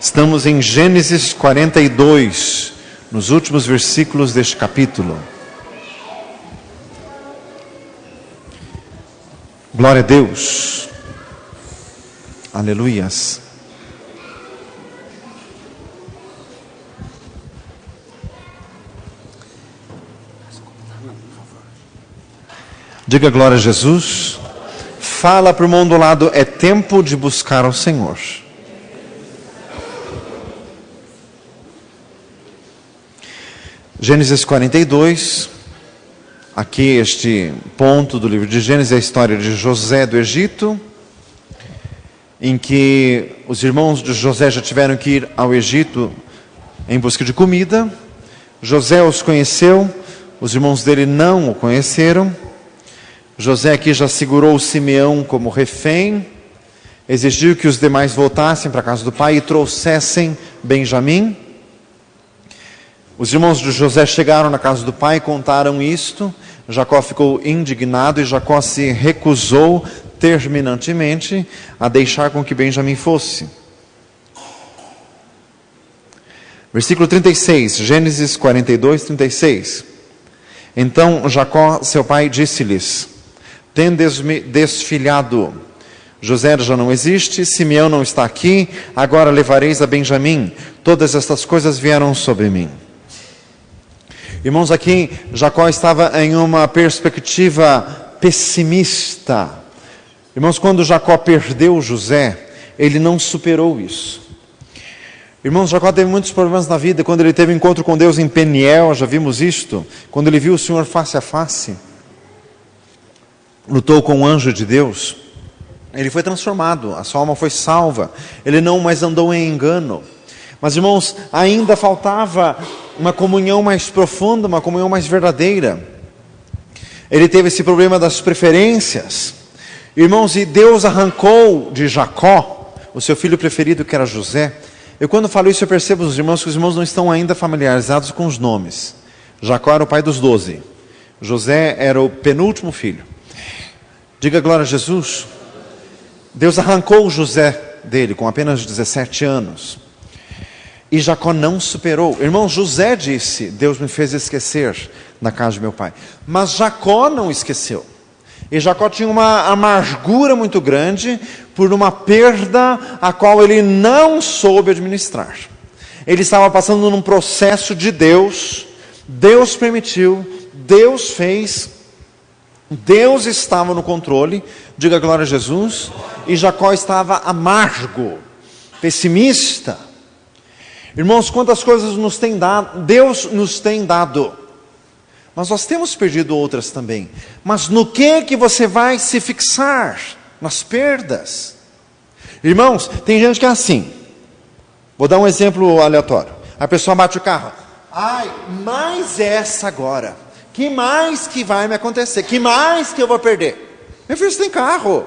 Estamos em Gênesis 42, nos últimos versículos deste capítulo. Glória a Deus. Aleluias. Diga glória a Jesus. Fala para o irmão do lado, é tempo de buscar ao Senhor. Gênesis 42, aqui este ponto do livro de Gênesis é a história de José do Egito, em que os irmãos de José já tiveram que ir ao Egito em busca de comida. José os conheceu, os irmãos dele não o conheceram. José aqui já segurou Simeão como refém, exigiu que os demais voltassem para a casa do pai e trouxessem Benjamim. Os irmãos de José chegaram na casa do pai e contaram isto. Jacó ficou indignado e Jacó se recusou terminantemente a deixar com que Benjamim fosse. Versículo 36, Gênesis 42, 36. Então Jacó, seu pai, disse-lhes: tendes-me desfilhado. José já não existe, Simeão não está aqui, agora levareis a Benjamim. Todas estas coisas vieram sobre mim. Irmãos, aqui Jacó estava em uma perspectiva pessimista. Irmãos, quando Jacó perdeu José, ele não superou isso. Irmãos, Jacó teve muitos problemas na vida. Quando ele teve encontro com Deus em Peniel, já vimos isto. Quando ele viu o Senhor face a face, lutou com o anjo de Deus, ele foi transformado, a sua alma foi salva. Ele não mais andou em engano. Mas, irmãos, ainda faltava uma comunhão mais profunda, uma comunhão mais verdadeira. Ele teve esse problema das preferências. Irmãos, e Deus arrancou de Jacó o seu filho preferido, que era José. Eu quando falo isso, eu percebo os irmãos que os irmãos não estão ainda familiarizados com os nomes. Jacó era o pai dos 12. José era o penúltimo filho. Diga glória a Jesus. Deus arrancou José dele com apenas 17 anos. E Jacó não superou. Irmão, José disse: Deus me fez esquecer na casa de meu pai. Mas Jacó não esqueceu. E Jacó tinha uma amargura muito grande por uma perda a qual ele não soube administrar. Ele estava passando num processo de Deus. Deus permitiu, Deus fez, Deus estava no controle. Diga glória a Jesus. E Jacó estava amargo, pessimista. Irmãos, quantas coisas nos tem dado, Deus nos tem dado, mas nós temos perdido outras também. Mas no que você vai se fixar? Nas perdas. Irmãos, tem gente que é assim. Vou dar um exemplo aleatório. A pessoa bate o carro. Ai, mais essa agora. Que mais que vai me acontecer? Que mais que eu vou perder? Meu filho, você tem carro,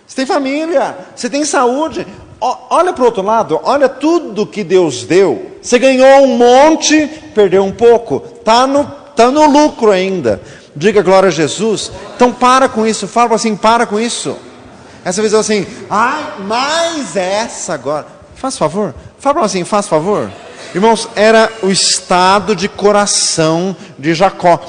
você tem família, você tem saúde. Olha para o outro lado, olha tudo que Deus deu. Você ganhou um monte, perdeu um pouco. Está no lucro ainda. Diga glória a Jesus. Então para com isso, fala assim, para com isso. Essa vez eu assim, ai, mais essa agora. Faz favor, fala assim, faz favor. Irmãos, era o estado de coração de Jacó.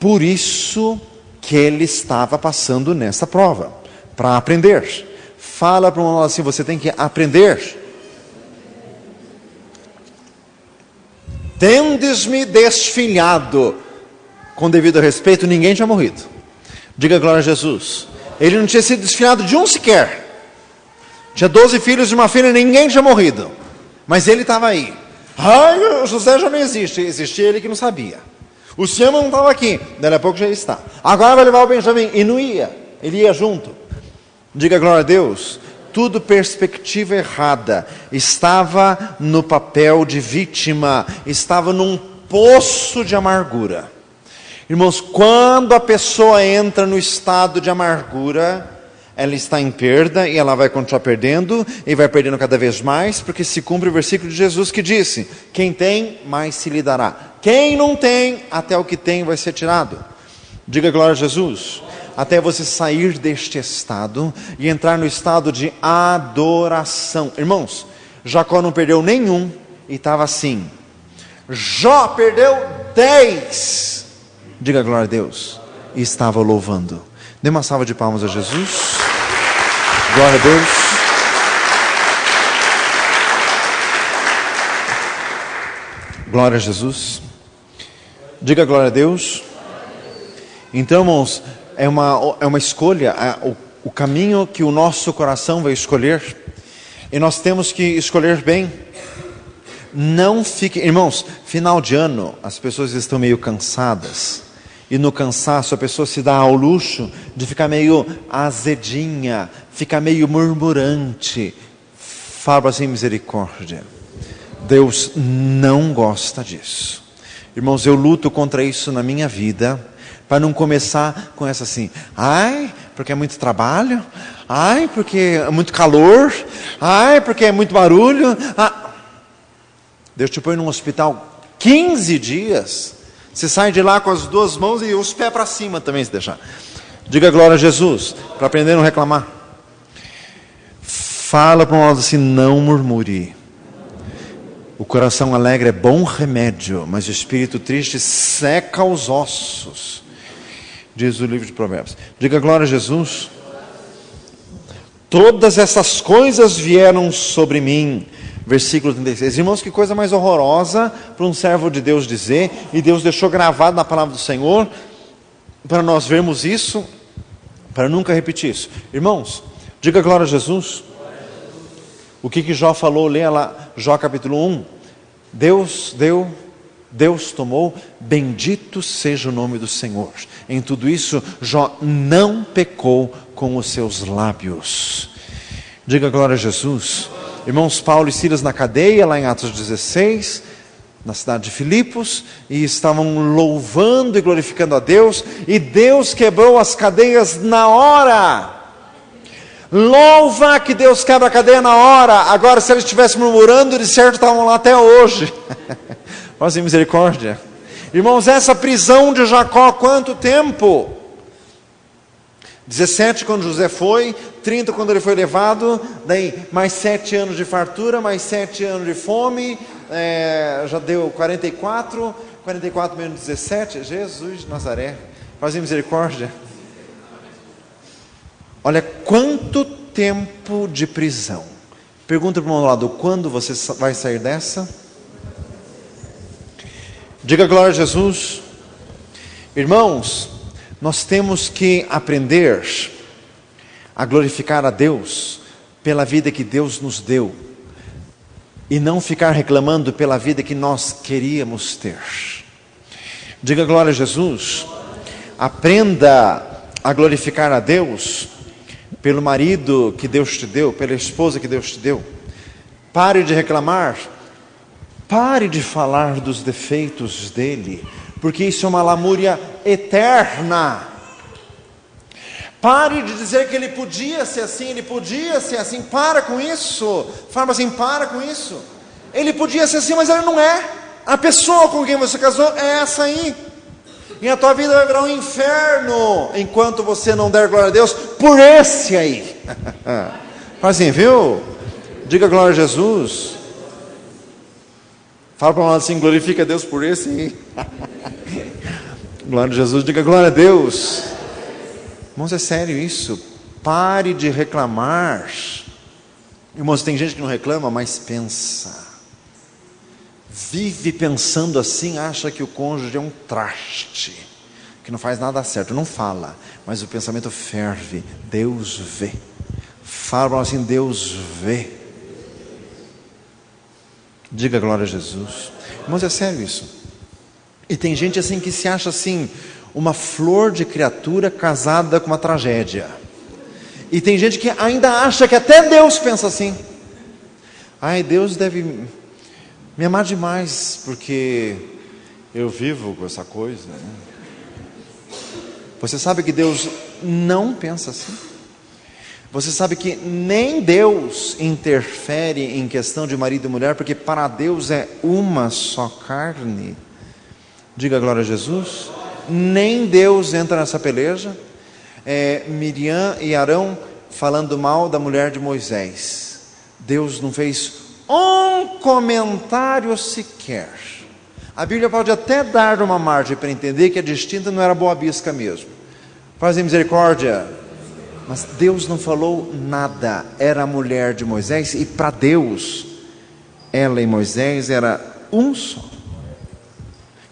Por isso que ele estava passando nessa prova, para aprender. Fala para um irmão assim, você tem que aprender. Tendes-me desfilhado. Com devido respeito, ninguém tinha morrido. Diga glória a Jesus. Ele não tinha sido desfilado de um sequer. Tinha 12 filhos e uma filha, ninguém tinha morrido. Mas ele estava aí. Ai, o José já não existe. Existia ele que não sabia. O Simeão não estava aqui. Daí a pouco já está. Agora vai levar o Benjamim. E não ia. Ele ia junto. Diga glória a Deus. Tudo perspectiva errada. Estava no papel de vítima. Estava num poço de amargura. Irmãos, quando a pessoa entra no estado de amargura, ela está em perda e ela vai continuar perdendo e vai perdendo cada vez mais, porque se cumpre o versículo de Jesus que disse: quem tem, mais se lhe dará. Quem não tem, até o que tem vai ser tirado. Diga glória a Jesus. Até você sair deste estado e entrar no estado de adoração. Irmãos, Jacó não perdeu nenhum e estava assim. Jó perdeu 10. Diga glória a Deus. E estava louvando. Dê uma salva de palmas a Jesus. Glória a Deus. Glória a Jesus. Diga glória a Deus. Então, irmãos, é uma escolha, o caminho que o nosso coração vai escolher. E nós temos que escolher bem. Não fique, irmãos, final de ano, as pessoas estão meio cansadas. E no cansaço a pessoa se dá ao luxo de ficar meio azedinha, ficar meio murmurante. Fala assim, misericórdia. Deus não gosta disso. Irmãos, eu luto contra isso na minha vida, para não começar com essa assim, ai, porque é muito trabalho, ai, porque é muito calor, ai, porque é muito barulho. Deus te põe num hospital 15 dias, você sai de lá com as duas mãos e os pés para cima também, se deixar. Diga glória a Jesus, para aprender a não reclamar. Fala para um lado assim, não murmure. O coração alegre é bom remédio, mas o espírito triste seca os ossos. Diz o livro de Provérbios. Diga glória a Jesus. Todas essas coisas vieram sobre mim. Versículo 36. Irmãos, que coisa mais horrorosa para um servo de Deus dizer. E Deus deixou gravado na palavra do Senhor, para nós vermos isso, para nunca repetir isso. Irmãos, diga glória a Jesus. O que Jó falou, leia lá, Jó capítulo 1. Deus deu, Deus tomou, bendito seja o nome do Senhor. Em tudo isso, Jó não pecou com os seus lábios. Diga glória a Jesus. Irmãos, Paulo e Silas na cadeia, lá em Atos 16, na cidade de Filipos, e estavam louvando e glorificando a Deus, e Deus quebrou as cadeias na hora. Louva que Deus quebra a cadeia na hora. Agora, se eles estivessem murmurando, de certo estavam lá até hoje. Fala assim, misericórdia. Irmãos, essa prisão de Jacó, quanto tempo? 17 quando José foi, 30 quando ele foi levado, daí mais 7 anos de fartura, mais 7 anos de fome, já deu 44 menos 17, Jesus de Nazaré. Fala assim, misericórdia. Olha quanto tempo de prisão. Pergunta para o meu lado, quando você vai sair dessa? Diga glória a Jesus. Irmãos, nós temos que aprender a glorificar a Deus pela vida que Deus nos deu. E não ficar reclamando pela vida que nós queríamos ter. Diga glória a Jesus. Aprenda a glorificar a Deus pelo marido que Deus te deu, pela esposa que Deus te deu. Pare de reclamar, pare de falar dos defeitos dele, porque isso é uma lamúria eterna. Pare de dizer que ele podia ser assim, ele podia ser assim, para com isso. Fala assim, para com isso. Ele podia ser assim, mas ele não é. A pessoa com quem você casou é essa aí. E a tua vida vai virar um inferno enquanto você não der glória a Deus por esse aí. Fala assim, viu? Diga glória a Jesus. Fala para nós assim, glorifica a Deus por esse aí. Glória a Jesus, diga glória a Deus. Irmãos, é sério isso. Pare de reclamar. Irmãos, tem gente que não reclama, mas pensa. Vive pensando assim, acha que o cônjuge é um traste, que não faz nada certo, não fala, mas o pensamento ferve. Deus vê. Fala assim, Deus vê. Diga glória a Jesus. Irmãos, é sério isso. E tem gente assim que se acha assim, uma flor de criatura casada com uma tragédia. E tem gente que ainda acha que até Deus pensa assim. Ai, Deus deve me amar demais, porque eu vivo com essa coisa, né? Você sabe que Deus não pensa assim? Você sabe que nem Deus interfere em questão de marido e mulher, porque para Deus é uma só carne. Diga glória a Jesus. Nem Deus entra nessa peleja. Miriam e Arão falando mal da mulher de Moisés. Deus não fez um comentário sequer. A Bíblia pode até dar uma margem para entender que a distinta não era Boa Bisca mesmo. Fazem misericórdia. Mas Deus não falou nada. Era a mulher de Moisés, e para Deus, ela e Moisés era um só.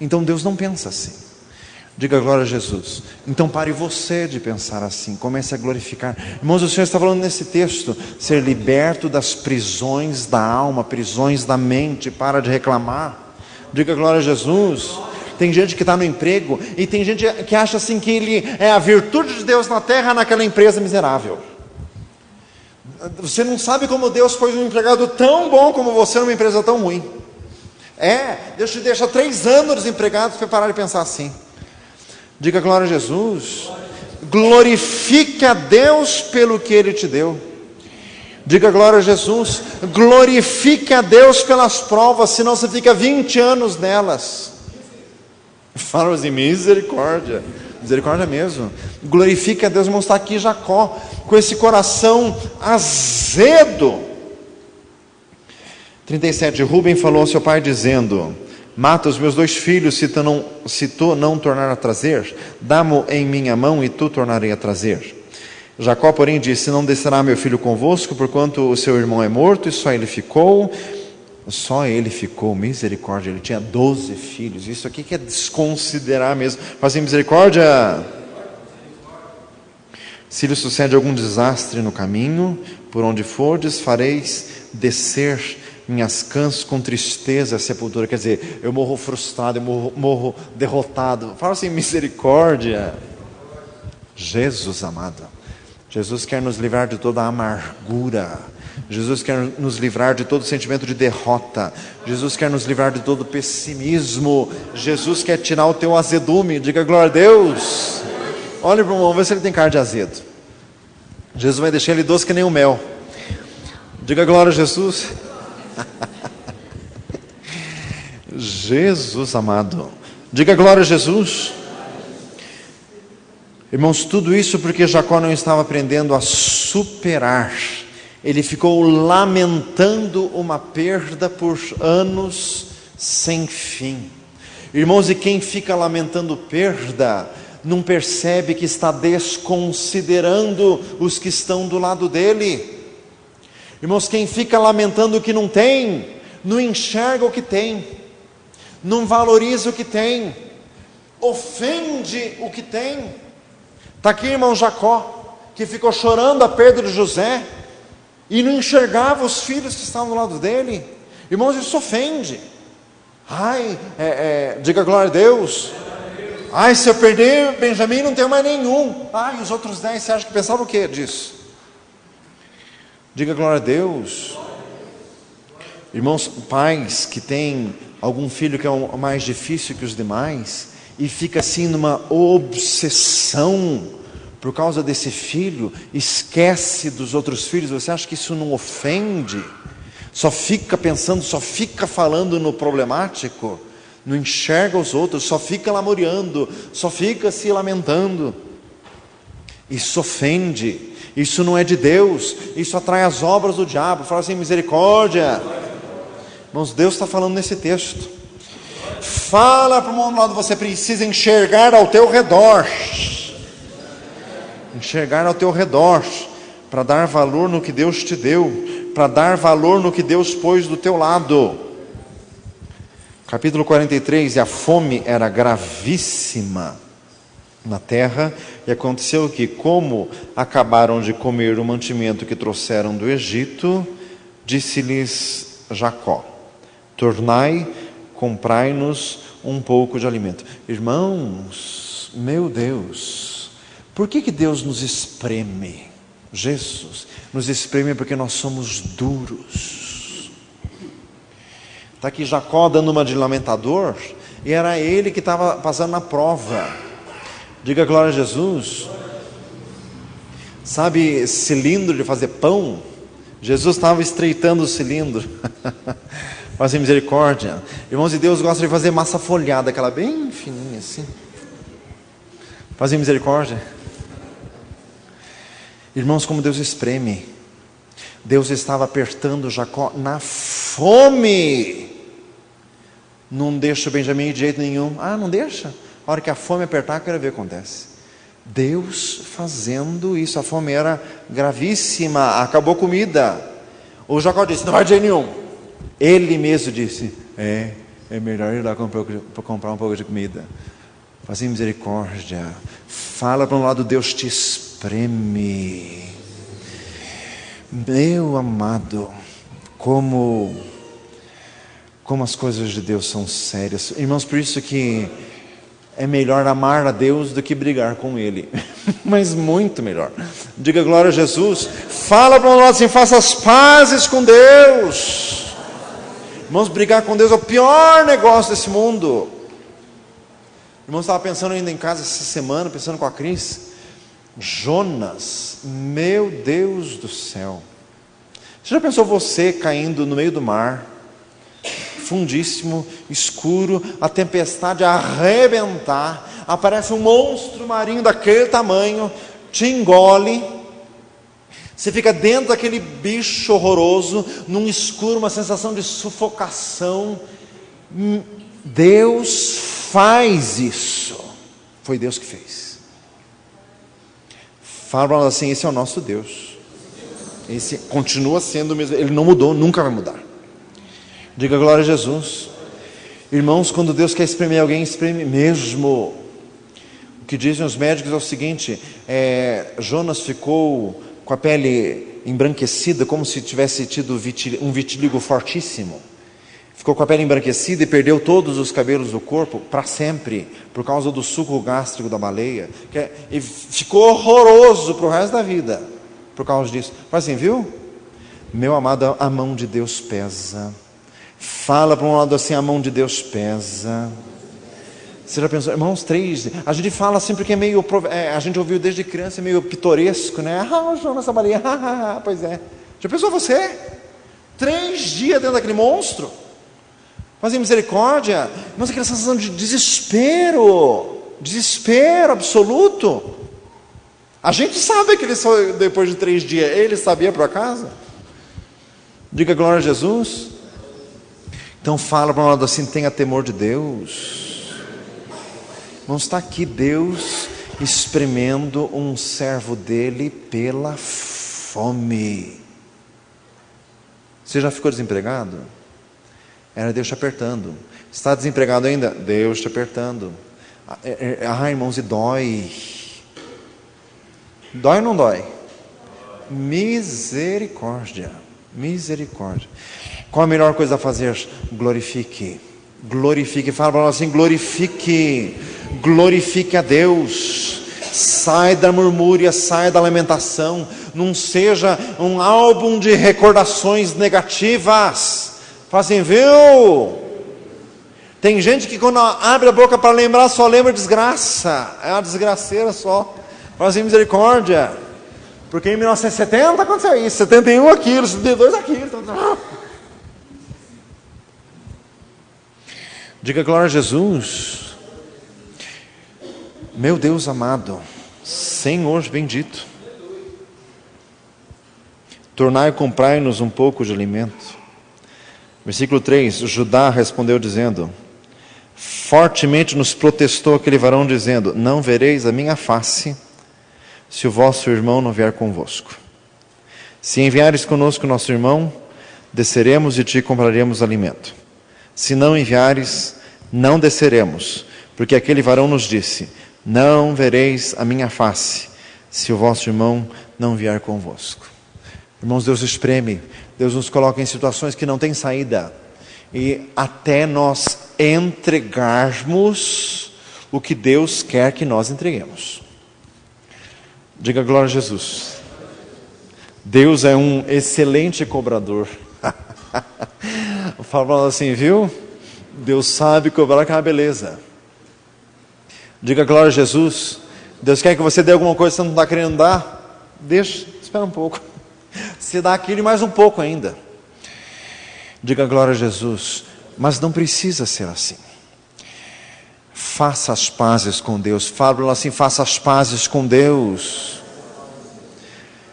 Então Deus não pensa assim. Diga glória a Jesus. Então pare você de pensar assim, comece a glorificar. Irmãos, o Senhor está falando nesse texto, ser liberto das prisões da alma, prisões da mente. Para de reclamar. Diga glória a Jesus. Tem gente que está no emprego e tem gente que acha assim que ele é a virtude de Deus na terra naquela empresa miserável. Você não sabe como Deus pôs um empregado tão bom como você numa empresa tão ruim. Deus te deixa 3 anos desempregado para parar de pensar assim. Diga glória a Jesus. Glorifique a Deus pelo que Ele te deu. Diga glória a Jesus. Glorifique a Deus pelas provas, senão você fica 20 anos nelas. Fala assim, misericórdia. Misericórdia mesmo. Glorifique a Deus. Irmão, está aqui Jacó, com esse coração azedo. 37, Rúben falou ao seu pai dizendo: mata os meus 2 filhos, se tu não tornar a trazer, dá-mo em minha mão e tu tornarei a trazer. Jacó, porém, disse: não descerá meu filho convosco, porquanto o seu irmão é morto, e só ele ficou, misericórdia, ele tinha 12 filhos, isso aqui que é desconsiderar mesmo. Fazer misericórdia. Se lhe sucede algum desastre no caminho, por onde fordes, fareis descer minhas cãs com tristeza à sepultura. Quer dizer, eu morro frustrado, eu morro derrotado. Fala assim, misericórdia. Jesus amado, Jesus quer nos livrar de toda a amargura. Jesus quer nos livrar de todo sentimento de derrota. Jesus quer nos livrar de todo pessimismo. Jesus quer tirar o teu azedume. Diga glória a Deus. Olha para o irmão, vê se ele tem cara de azedo. Jesus vai deixar ele doce que nem o mel. Diga glória a Jesus. Jesus amado, diga glória a Jesus. Irmãos, tudo isso porque Jacó não estava aprendendo a superar. Ele ficou lamentando uma perda por anos sem fim. Irmãos, e quem fica lamentando perda não percebe que está desconsiderando os que estão do lado dele. Irmãos, quem fica lamentando o que não tem, não enxerga o que tem, não valoriza o que tem, ofende o que tem. Está aqui, irmão Jacó, que ficou chorando a perda de José, e não enxergava os filhos que estavam do lado dele. Irmãos, isso ofende. Diga glória a Deus. Se eu perder Benjamim, não tenho mais nenhum. E os outros 10, você acha que pensava o que disso? Diga glória a Deus. Irmãos, pais que têm algum filho que é o mais difícil que os demais, e fica assim numa obsessão por causa desse filho, esquece dos outros filhos. Você acha que isso não ofende? Só fica pensando, só fica falando no problemático, não enxerga os outros, só fica lamuriando, só fica se lamentando. Isso ofende. Isso não é de Deus, isso atrai as obras do diabo. Fala assim, misericórdia. Irmãos, Deus está falando nesse texto. Fala para o mundo lado, você precisa enxergar ao teu redor. Enxergar ao teu redor, para dar valor no que Deus te deu, para dar valor no que Deus pôs do teu lado. Capítulo 43, e a fome era gravíssima na terra, e aconteceu que, como acabaram de comer o mantimento que trouxeram do Egito, disse-lhes Jacó: tornai, comprai-nos um pouco de alimento. Irmãos, meu Deus, por que Deus nos espreme? Jesus nos espreme porque nós somos duros. Está aqui Jacó dando uma de lamentador, e era ele que estava passando na prova. Diga glória a Jesus. Sabe cilindro de fazer pão? Jesus estava estreitando o cilindro. Fazer misericórdia. Irmãos, de Deus gosta de fazer massa folhada, aquela bem fininha assim. Fazer misericórdia. Irmãos, como Deus espreme. Deus estava apertando Jacó na fome. Não deixa o Benjamim de jeito nenhum. Não deixa. A hora que a fome apertar, eu quero ver o que acontece. Deus fazendo isso. A fome era gravíssima, acabou a comida. O Jacó disse, não vai de jeito nenhum. Ele mesmo disse, é melhor ir lá comprar um pouco de comida. Fazer misericórdia. Fala para um lado, Deus te espreme. Meu amado, como as coisas de Deus são sérias. Irmãos, por isso que é melhor amar a Deus do que brigar com Ele. Mas muito melhor. Diga glória a Jesus. Fala para um lado assim, faça as pazes com Deus. Irmãos, brigar com Deus é o pior negócio desse mundo. Irmãos, estava pensando ainda em casa essa semana, pensando com a Cris. Jonas, meu Deus do céu. Você já pensou você caindo no meio do mar, fundíssimo, escuro, a tempestade a arrebentar, aparece um monstro marinho daquele tamanho, te engole, você fica dentro daquele bicho horroroso, num escuro, uma sensação de sufocação. Deus faz isso. Foi Deus que fez. Fala assim, esse é o nosso Deus. Esse continua sendo o mesmo, Ele não mudou, nunca vai mudar. Diga glória a Jesus. Irmãos, quando Deus quer espremer alguém, espreme mesmo. O que dizem os médicos é o seguinte, Jonas ficou com a pele embranquecida, como se tivesse tido um vitíligo fortíssimo. Ficou com a pele embranquecida e perdeu todos os cabelos do corpo para sempre, por causa do suco gástrico da baleia. E ficou horroroso para o resto da vida, por causa disso. Mas assim, viu? Meu amado, a mão de Deus pesa. Fala para um lado assim, a mão de Deus pesa. Você já pensou, irmãos, a gente fala sempre que é meio, a gente ouviu desde criança, é meio pitoresco, né? O Jonas, a baleia, pois é. Já pensou você? 3 dias dentro daquele monstro? Fazer misericórdia, mas aquela sensação de desespero absoluto. A gente sabe que ele só depois de 3 dias, ele sabia por acaso? Diga glória a Jesus. Então fala para um lado assim, tenha temor de Deus. Não está aqui Deus espremendo um servo dele pela fome. Você já ficou desempregado? Era Deus te apertando. Está desempregado ainda? Deus te apertando. Irmãos, e dói. Dói ou não dói? Misericórdia. Misericórdia. Qual a melhor coisa a fazer? Glorifique. Glorifique. Fala para nós assim, glorifique. Glorifique a Deus. Sai da murmúria, sai da lamentação. Não seja um álbum de recordações negativas. Fazem, viu? Tem gente que quando abre a boca para lembrar, só lembra desgraça. É uma desgraceira só. Fazem misericórdia. Porque em 1970 aconteceu isso. 71 aquilo, 72 aquilo. Diga glória a Jesus. Meu Deus amado, Senhor bendito, tornai e comprai-nos um pouco de alimento. Versículo 3, Judá respondeu dizendo, fortemente nos protestou aquele varão dizendo, não vereis a minha face, se o vosso irmão não vier convosco. Se enviares conosco nosso irmão, desceremos e te compraremos alimento. Se não enviares, não desceremos, porque aquele varão nos disse, não vereis a minha face, se o vosso irmão não vier convosco. Irmãos, Deus espreme, Deus nos coloca em situações que não tem saída, e até nós entregarmos o que Deus quer que nós entreguemos. Diga glória a Jesus. Deus é um excelente cobrador. Falando assim, viu? Deus sabe cobrar com a beleza. Diga glória a Jesus. Deus quer que você dê alguma coisa que você não está querendo dar? Deixa, espera um pouco. Você dá aquilo e mais um pouco ainda. Diga glória a Jesus. Mas não precisa ser assim. Faça as pazes com Deus. Fala assim, faça as pazes com Deus.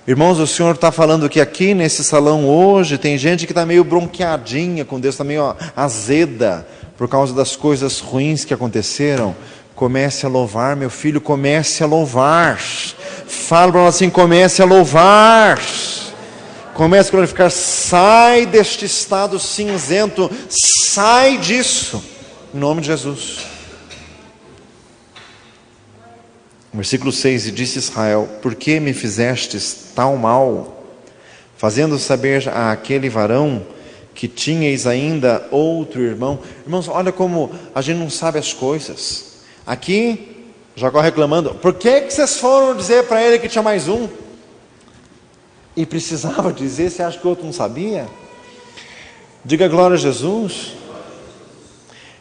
Irmãos, o Senhor está falando que aqui nesse salão hoje tem gente que está meio bronqueadinha com Deus, está meio azeda por causa das coisas ruins que aconteceram. Comece a louvar, meu filho, comece a louvar. Fala para nós assim, comece a louvar. Comece a glorificar, sai deste estado cinzento, sai disso, em nome de Jesus. Versículo 6, e disse Israel: por que me fizestes tal mal, fazendo saber àquele varão que tinhais ainda outro irmão? Irmãos, olha como a gente não sabe as coisas. Aqui, Jacó reclamando, por que vocês foram dizer para ele que tinha mais um? E precisava dizer, você acha que o outro não sabia? Diga glória a Jesus.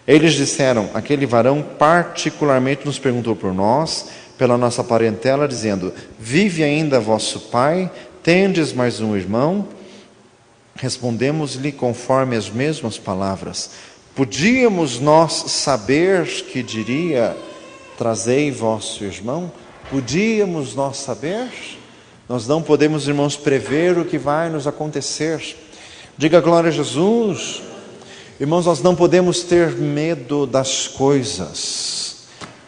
Eles disseram, aquele varão particularmente nos perguntou por nós, pela nossa parentela, dizendo: vive ainda vosso pai? Tendes mais um irmão? Respondemos-lhe conforme as mesmas palavras. Podíamos nós saber que diria: trazei vosso irmão? Podíamos nós saber? Nós não podemos, irmãos, prever o que vai nos acontecer. Diga glória a Jesus. Irmãos, nós não podemos ter medo das coisas.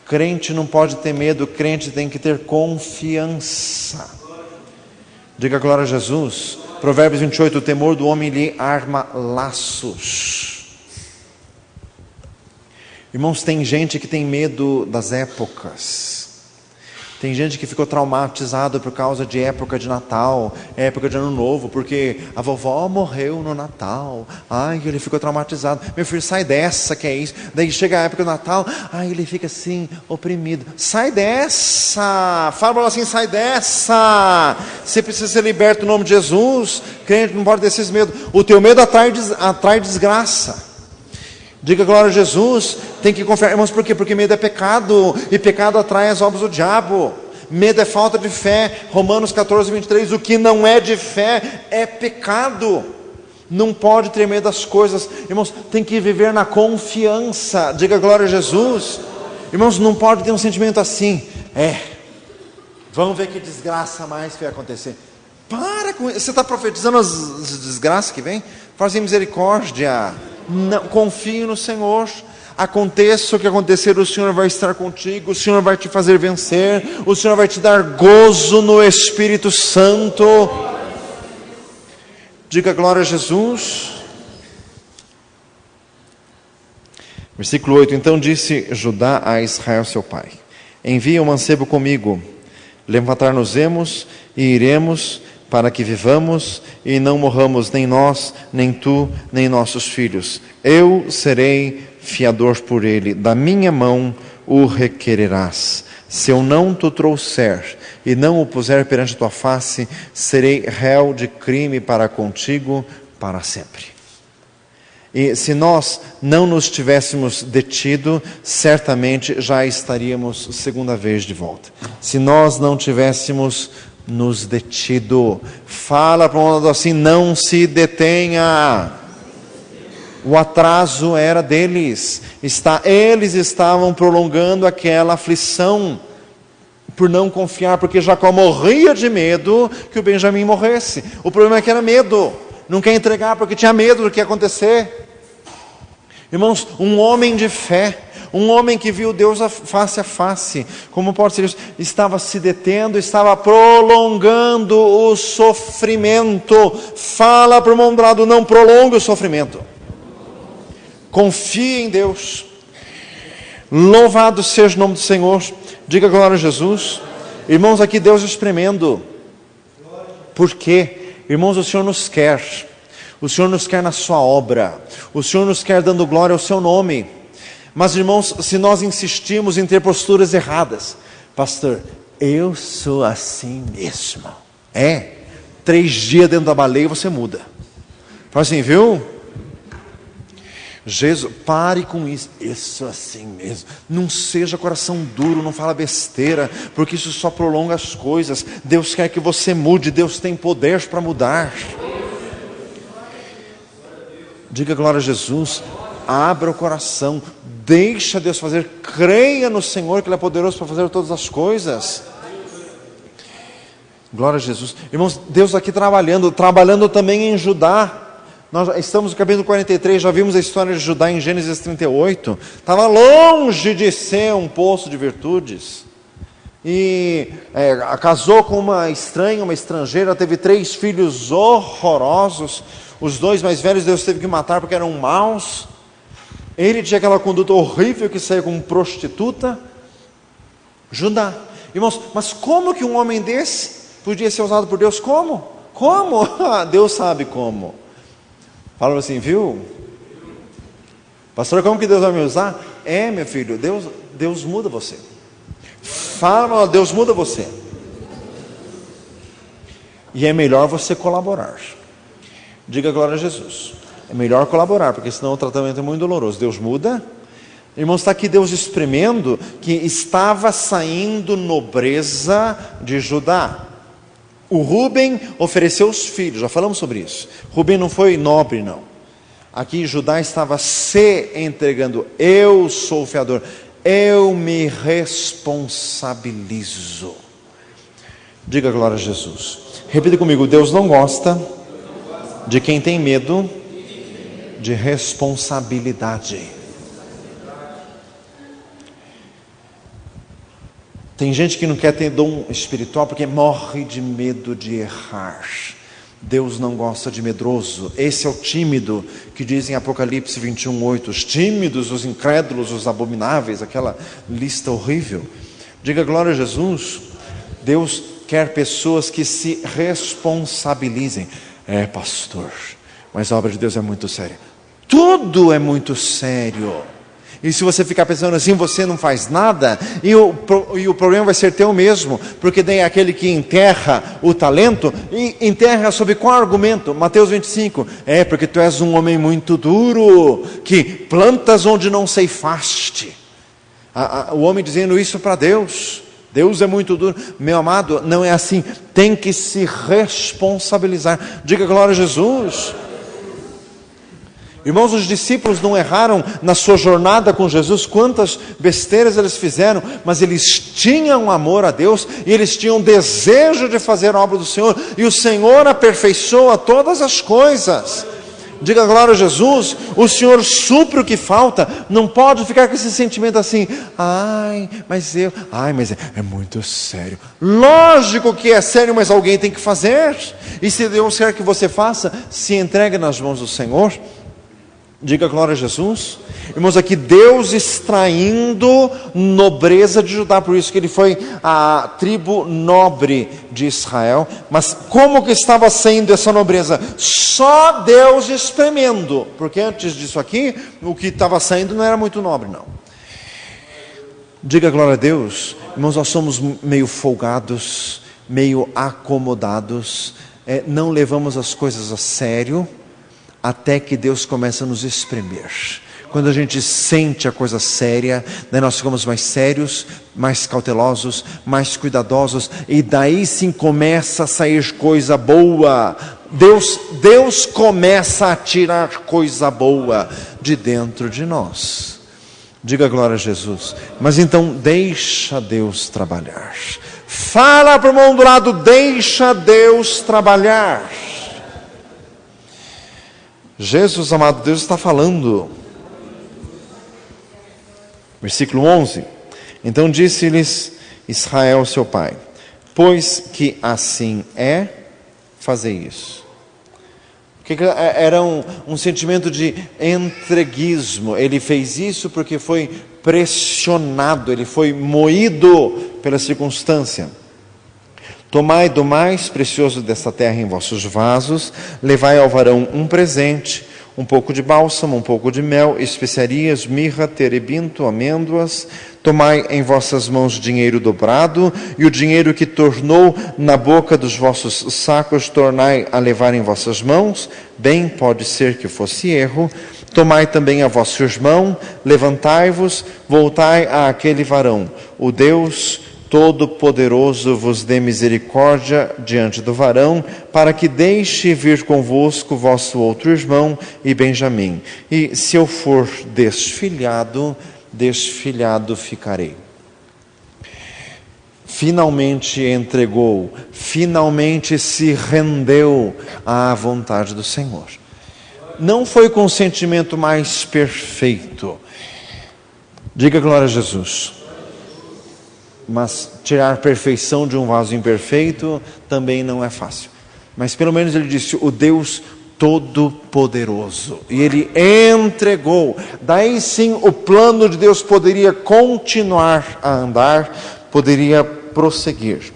Crente não pode ter medo, crente tem que ter confiança. Diga glória a Jesus. Provérbios 28, o temor do homem lhe arma laços. Irmãos, tem gente que tem medo das épocas. Tem gente que ficou traumatizada por causa de época de Natal, época de Ano Novo, porque a vovó morreu no Natal. Ai, ele ficou traumatizado. Meu filho, sai dessa, que é isso. Daí chega a época do Natal, ai, ele fica assim, oprimido. Sai dessa! Fala para ela assim, sai dessa! Você precisa ser liberto no nome de Jesus. Crente não pode ter esses medos. O teu medo atrai desgraça. Diga glória a Jesus. Tem que confiar, irmãos, por quê? Porque medo é pecado, e pecado atrai as obras do diabo. Medo é falta de fé. Romanos 14, 23, o que não é de fé é pecado. Não pode ter medo das coisas, irmãos, tem que viver na confiança. Diga glória a Jesus. Irmãos, não pode ter um sentimento assim, vamos ver que desgraça mais que vai acontecer. Para com isso, você está profetizando as desgraças que vem? Faz misericórdia. Não, confie no Senhor. Aconteça o que acontecer, o Senhor vai estar contigo, o Senhor vai te fazer vencer, o Senhor vai te dar gozo no Espírito Santo. Diga glória a Jesus. Versículo 8, então disse Judá a Israel seu pai: envia um mancebo comigo, levantar-nos-emos e iremos, para que vivamos e não morramos, nem nós, nem tu, nem nossos filhos. Eu serei fiador por ele, da minha mão o requererás. Se eu não te trouxer e não o puser perante a tua face, serei réu de crime para contigo para sempre. E se nós não nos tivéssemos detido, certamente já estaríamos segunda vez de volta. Se nós não tivéssemos nos detido, fala para um lado assim, não se detenha. O atraso era deles. Eles estavam prolongando aquela aflição por não confiar, porque Jacó morria de medo que o Benjamim morresse. O problema é que era medo. Não quer entregar porque tinha medo do que ia acontecer. Irmãos, um homem de fé, um homem que viu Deus face a face, como pode ser isso? Estava se detendo, estava prolongando o sofrimento. Fala para o irmão do lado, não prolongue o sofrimento. Confie em Deus. Louvado seja o nome do Senhor. Diga glória a Jesus. Irmãos, aqui Deus é tremendo. Por quê? Irmãos, o Senhor nos quer. O Senhor nos quer na sua obra. O Senhor nos quer dando glória ao seu nome. Mas, irmãos, se nós insistimos em ter posturas erradas, pastor, eu sou assim mesmo. 3 dias dentro da baleia você muda. Fala assim, viu? Jesus, pare com isso. Eu sou assim mesmo. Não seja coração duro, não fala besteira, porque isso só prolonga as coisas. Deus quer que você mude, Deus tem poder para mudar. Diga glória a Jesus. Abra o coração, deixa Deus fazer, creia no Senhor que Ele é poderoso para fazer todas as coisas. Glória a Jesus. Irmãos, Deus aqui trabalhando também em Judá. Nós estamos no capítulo 43, já vimos a história de Judá em Gênesis 38. Estava longe de ser um poço de virtudes. E casou com uma estranha, uma estrangeira, teve 3 filhos horrorosos. Os 2 mais velhos Deus teve que matar porque eram maus. Ele tinha aquela conduta horrível que saía como prostituta. Judá. Irmãos, mas como que um homem desse podia ser usado por Deus? Como? Deus sabe como. Fala assim, viu? Pastor, como que Deus vai me usar? Meu filho, Deus muda você. Fala, Deus muda você. E é melhor você colaborar. Diga glória a Jesus. É melhor colaborar, porque senão o tratamento é muito doloroso. Deus muda. Irmãos, está aqui Deus espremendo que estava saindo nobreza de Judá. O Rúben ofereceu os filhos, já falamos sobre isso. Rúben não foi nobre, não. Aqui Judá estava se entregando. Eu sou o fiador, eu me responsabilizo. Diga glória a Jesus. Repita comigo, Deus não gosta de quem tem medo de responsabilidade. Tem gente que não quer ter dom espiritual porque morre de medo de errar. Deus não gosta de medroso. Esse é o tímido que diz em Apocalipse 21:8. Os tímidos, os incrédulos, os abomináveis, aquela lista horrível. Diga glória a Jesus. Deus quer pessoas que se responsabilizem. Pastor, mas a obra de Deus é muito séria. Tudo é muito sério. E se você ficar pensando assim, você não faz nada, e o problema vai ser teu mesmo, porque daí é aquele que enterra o talento, e enterra sob qual argumento? Mateus 25, porque tu és um homem muito duro, que plantas onde não ceifaste. O homem dizendo isso para Deus. Deus é muito duro. Meu amado, não é assim. Tem que se responsabilizar. Diga glória a Jesus. Irmãos, os discípulos não erraram na sua jornada com Jesus, quantas besteiras eles fizeram, mas eles tinham amor a Deus, e eles tinham desejo de fazer a obra do Senhor, e o Senhor aperfeiçoa todas as coisas. Diga glória a Jesus. O Senhor supre o que falta. Não pode ficar com esse sentimento assim, mas é muito sério. Lógico que é sério, mas alguém tem que fazer, e se Deus quer que você faça, se entregue nas mãos do Senhor. Diga glória a Jesus. Irmãos, aqui Deus extraindo nobreza de Judá, por isso que ele foi a tribo nobre de Israel. Mas como que estava saindo essa nobreza? Só Deus espremendo, porque antes disso aqui, o que estava saindo não era muito nobre, não. Diga glória a Deus. Irmãos, nós somos meio folgados, meio acomodados, não levamos as coisas a sério, até que Deus começa a nos espremer. Quando a gente sente a coisa séria, daí nós ficamos mais sérios, mais cautelosos, mais cuidadosos, e daí sim começa a sair coisa boa. Deus começa a tirar coisa boa de dentro de nós. Diga glória a Jesus. Mas então deixa Deus trabalhar. Fala para o irmão do lado, deixa Deus trabalhar. Jesus, amado Deus, está falando. Versículo 11. Então disse-lhes Israel, seu pai: pois que assim fazei isso. Porque era um sentimento de entreguismo. Ele fez isso porque foi pressionado, ele foi moído pela circunstância. Tomai do mais precioso desta terra em vossos vasos, levai ao varão um presente, um pouco de bálsamo, um pouco de mel, especiarias, mirra, terebinto, amêndoas. Tomai em vossas mãos dinheiro dobrado, e o dinheiro que tornou na boca dos vossos sacos, tornai a levar em vossas mãos. Bem pode ser que fosse erro. Tomai também a vosso irmão, levantai-vos, voltai àquele varão. O Deus Todo-Poderoso vos dê misericórdia diante do varão, para que deixe vir convosco vosso outro irmão e Benjamim. E se eu for desfilhado ficarei. finalmente entregou, finalmente se rendeu à vontade do Senhor. Não foi com o sentimento mais perfeito. Diga glória a Jesus. Mas tirar perfeição de um vaso imperfeito também não é fácil. Mas pelo menos ele disse, o Deus Todo-Poderoso. E ele entregou. Daí sim o plano de Deus poderia continuar a andar, poderia prosseguir.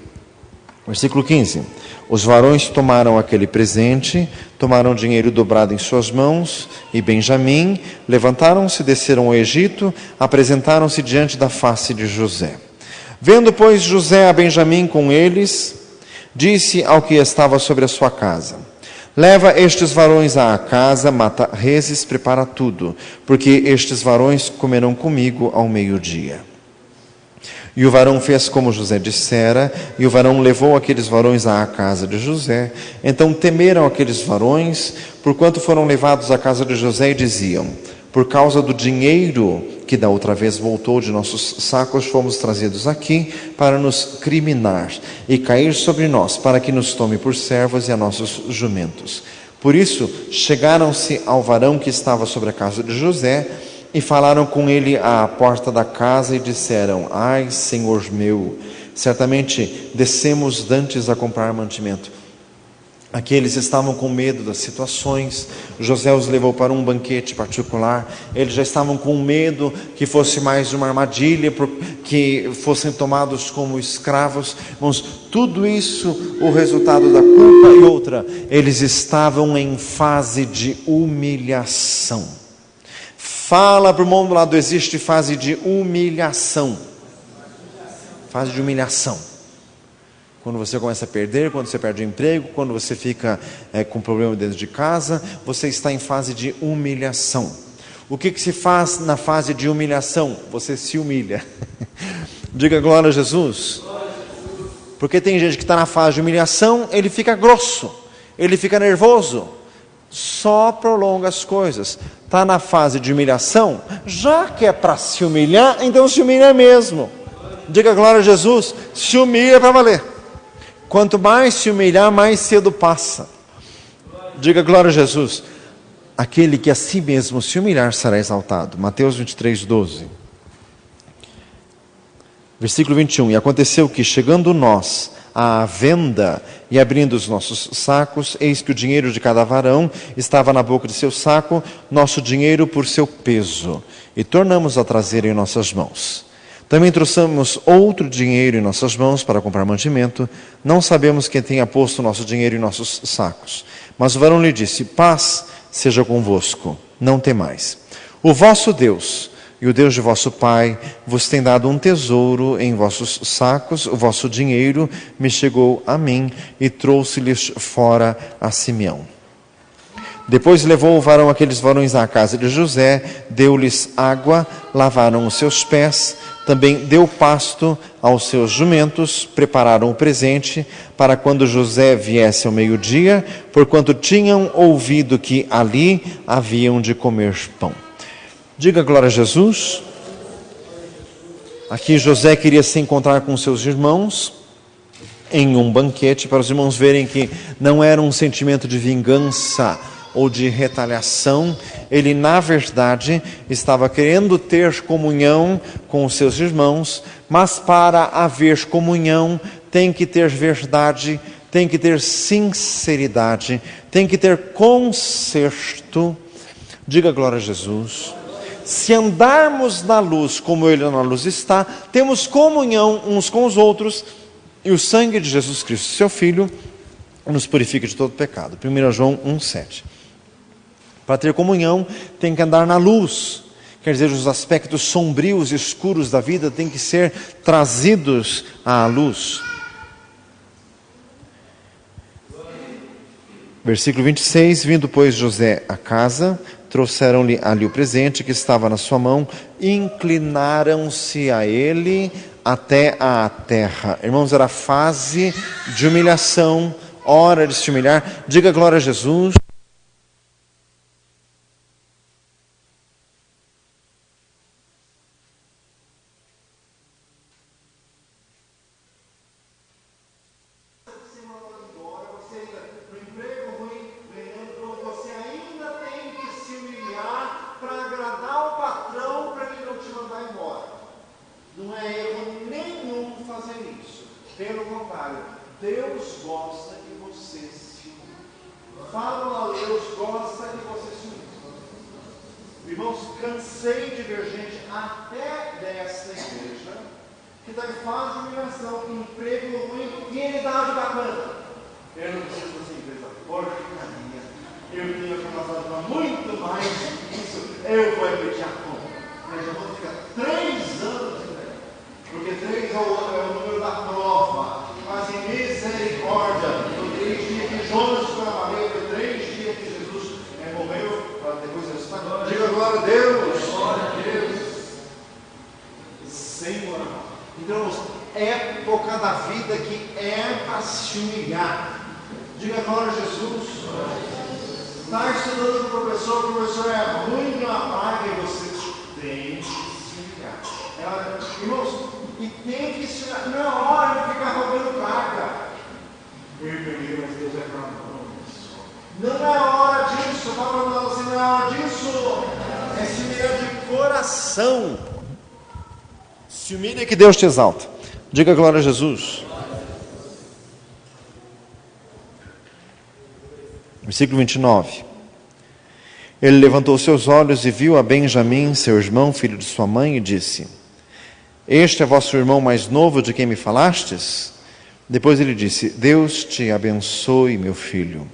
Versículo 15. Os varões tomaram aquele presente, tomaram dinheiro dobrado em suas mãos, e Benjamim, levantaram-se, desceram ao Egito, apresentaram-se diante da face de José. Vendo, pois, José a Benjamim com eles, disse ao que estava sobre a sua casa: leva estes varões à casa, mata reses, prepara tudo, porque estes varões comerão comigo ao meio-dia. E o varão fez como José dissera, e o varão levou aqueles varões à casa de José. Então temeram aqueles varões, porquanto foram levados à casa de José, e diziam: por causa do dinheiro que da outra vez voltou de nossos sacos, fomos trazidos aqui para nos criminar e cair sobre nós, para que nos tome por servos e a nossos jumentos. Por isso chegaram-se ao varão que estava sobre a casa de José, e falaram com ele à porta da casa e disseram: ai, Senhor meu, certamente descemos dantes a comprar mantimento. Aqui eles estavam com medo das situações. José os levou para um banquete particular. Eles já estavam com medo que fosse mais uma armadilha, que fossem tomados como escravos. Irmãos, tudo isso, o resultado da culpa. E outra, eles estavam em fase de humilhação. Fala para o mundo do lado, existe fase de humilhação. Fase de humilhação. Quando você começa a perder, quando você perde o emprego, quando você fica com problema dentro de casa, você está em fase de humilhação. O que se faz na fase de humilhação? Você se humilha. Diga glória a Jesus. Porque tem gente que está na fase de humilhação, ele fica grosso, ele fica nervoso. Só prolonga as coisas. Está na fase de humilhação, já que é para se humilhar, então se humilha mesmo. Diga glória a Jesus, se humilha para valer. Quanto mais se humilhar, mais cedo passa. Diga glória a Jesus. Aquele que a si mesmo se humilhar será exaltado. Mateus 23, 12. Versículo 21. E aconteceu que, chegando nós à venda e abrindo os nossos sacos, eis que o dinheiro de cada varão estava na boca de seu saco, nosso dinheiro por seu peso, e tornamos a trazer em nossas mãos. Também trouxemos outro dinheiro em nossas mãos para comprar mantimento. Não sabemos quem tenha posto o nosso dinheiro em nossos sacos. Mas o varão lhe disse: paz seja convosco, não temais. O vosso Deus e o Deus de vosso pai vos tem dado um tesouro em vossos sacos. O vosso dinheiro me chegou a mim, e trouxe-lhes fora a Simeão. Depois levou o varão aqueles varões à casa de José, deu-lhes água, lavaram os seus pés, também deu pasto aos seus jumentos, prepararam o presente para quando José viesse ao meio-dia, porquanto tinham ouvido que ali haviam de comer pão. Diga glória a Jesus. Aqui José queria se encontrar com seus irmãos em um banquete, para os irmãos verem que não era um sentimento de vingança ou de retaliação. Ele, na verdade, estava querendo ter comunhão com os seus irmãos, mas para haver comunhão tem que ter verdade, tem que ter sinceridade, tem que ter conserto. Diga glória a Jesus. Se andarmos na luz como Ele na luz está, temos comunhão uns com os outros, e o sangue de Jesus Cristo, seu Filho, nos purifica de todo pecado. 1 João 1,7. Para ter comunhão, tem que andar na luz. Quer dizer, os aspectos sombrios e escuros da vida têm que ser trazidos à luz. Versículo 26. Vindo, pois, José à casa, trouxeram-lhe ali o presente que estava na sua mão, inclinaram-se a ele até à terra. Irmãos, era fase de humilhação, hora de se humilhar. Diga glória a Jesus. é erro nenhum fazer isso. Pelo contrário, Deus gosta que você se une. Fala a Deus, gosta que você se une. Irmãos, cansei de ver gente até desta igreja que está em fase de humilhação, emprego ruim e ele dá de bacana. Eu não preciso dessa empresa porcaria. Eu tenho passado para muito mais isso. Eu vou repetir a conta. Eu já vou ficar 3 anos, porque 3 é o número da prova. Mas em misericórdia, no 3 dias que Jonas foi amarelo, no 3 dias que Jesus morreu, para depois ressuscitar. Diga glória a Deus. Glória a Deus. Senhor. Então, época da vida que é para se humilhar. Diga glória a Jesus. Está estudando com o professor é ruim, não apaga, e você tem que se humilhar. Irmãos, e tem que se humilhar. Não é hora de ficar roubando carga. Eu peguei, mas Deus é para nós. Não é hora disso. Fala para você, não é hora disso. É se humilhar de coração. Se humilha que Deus te exalta. Diga glória a Jesus. Versículo 29. Ele levantou seus olhos e viu a Benjamim, seu irmão, filho de sua mãe, e disse: Este é vosso irmão mais novo de quem me falastes? Depois ele disse: Deus te abençoe, meu filho.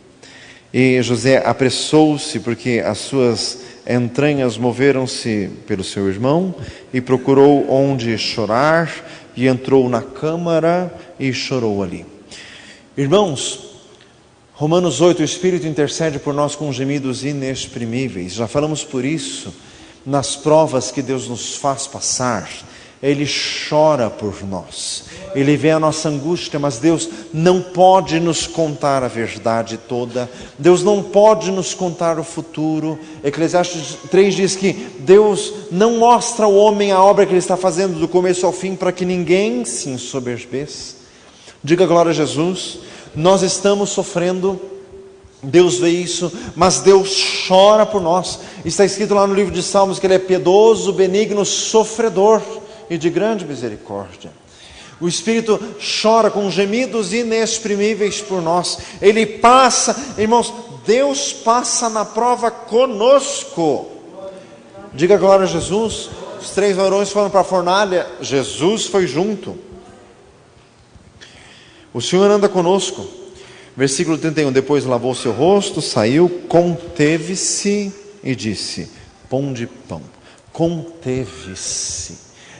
E José apressou-se, porque as suas entranhas moveram-se pelo seu irmão, e procurou onde chorar, e entrou na câmara e chorou ali. Irmãos, Romanos 8, o Espírito intercede por nós com gemidos inexprimíveis. Já falamos por isso nas provas que Deus nos faz passar. Ele chora por nós. Ele vê a nossa angústia, mas Deus não pode nos contar a verdade toda. Deus não pode nos contar o futuro. Eclesiastes 3 diz que Deus não mostra ao homem a obra que Ele está fazendo do começo ao fim, para que ninguém se ensoberbeça. Diga glória a Jesus. Nós estamos sofrendo, Deus vê isso, mas Deus chora por nós. Está escrito lá no livro de Salmos que Ele é piedoso, benigno, sofredor e de grande misericórdia. O Espírito chora com gemidos inexprimíveis por nós. Ele passa, irmãos, Deus passa na prova conosco. Diga glória a Jesus. Os 3 varões foram para a fornalha, Jesus foi junto. O Senhor anda conosco. Versículo 31, depois lavou seu rosto, saiu, conteve-se e disse: pão de pão. Conteve-se.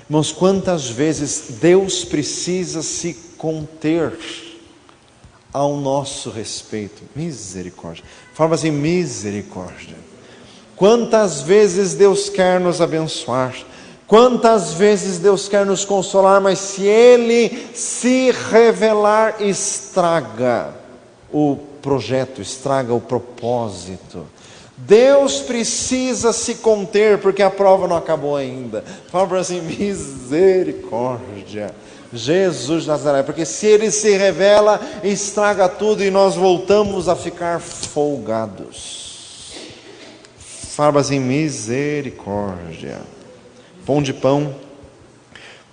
Irmãos, quantas vezes Deus precisa se conter ao nosso respeito? Misericórdia. Fala assim, misericórdia. Quantas vezes Deus quer nos abençoar? Quantas vezes Deus quer nos consolar, mas se Ele se revelar, estraga o projeto, estraga o propósito. Deus precisa se conter, porque a prova não acabou ainda. Fala assim, misericórdia. Jesus de Nazaré, porque se Ele se revela, estraga tudo e nós voltamos a ficar folgados. Fala assim, misericórdia. Pão de pão,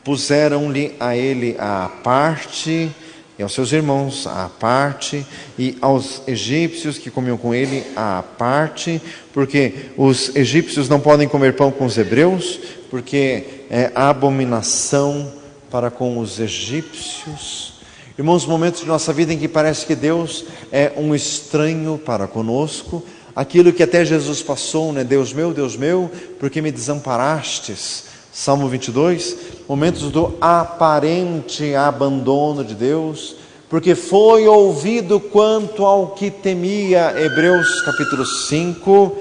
puseram-lhe a ele à parte, e aos seus irmãos à parte, e aos egípcios que comiam com ele à parte, porque os egípcios não podem comer pão com os hebreus, porque é abominação para com os egípcios. Irmãos, momentos de nossa vida em que parece que Deus é um estranho para conosco, aquilo que até Jesus passou, né? Deus meu, por que me desamparastes? Salmo 22, momentos do aparente abandono de Deus, porque foi ouvido quanto ao que temia. Hebreus capítulo 5,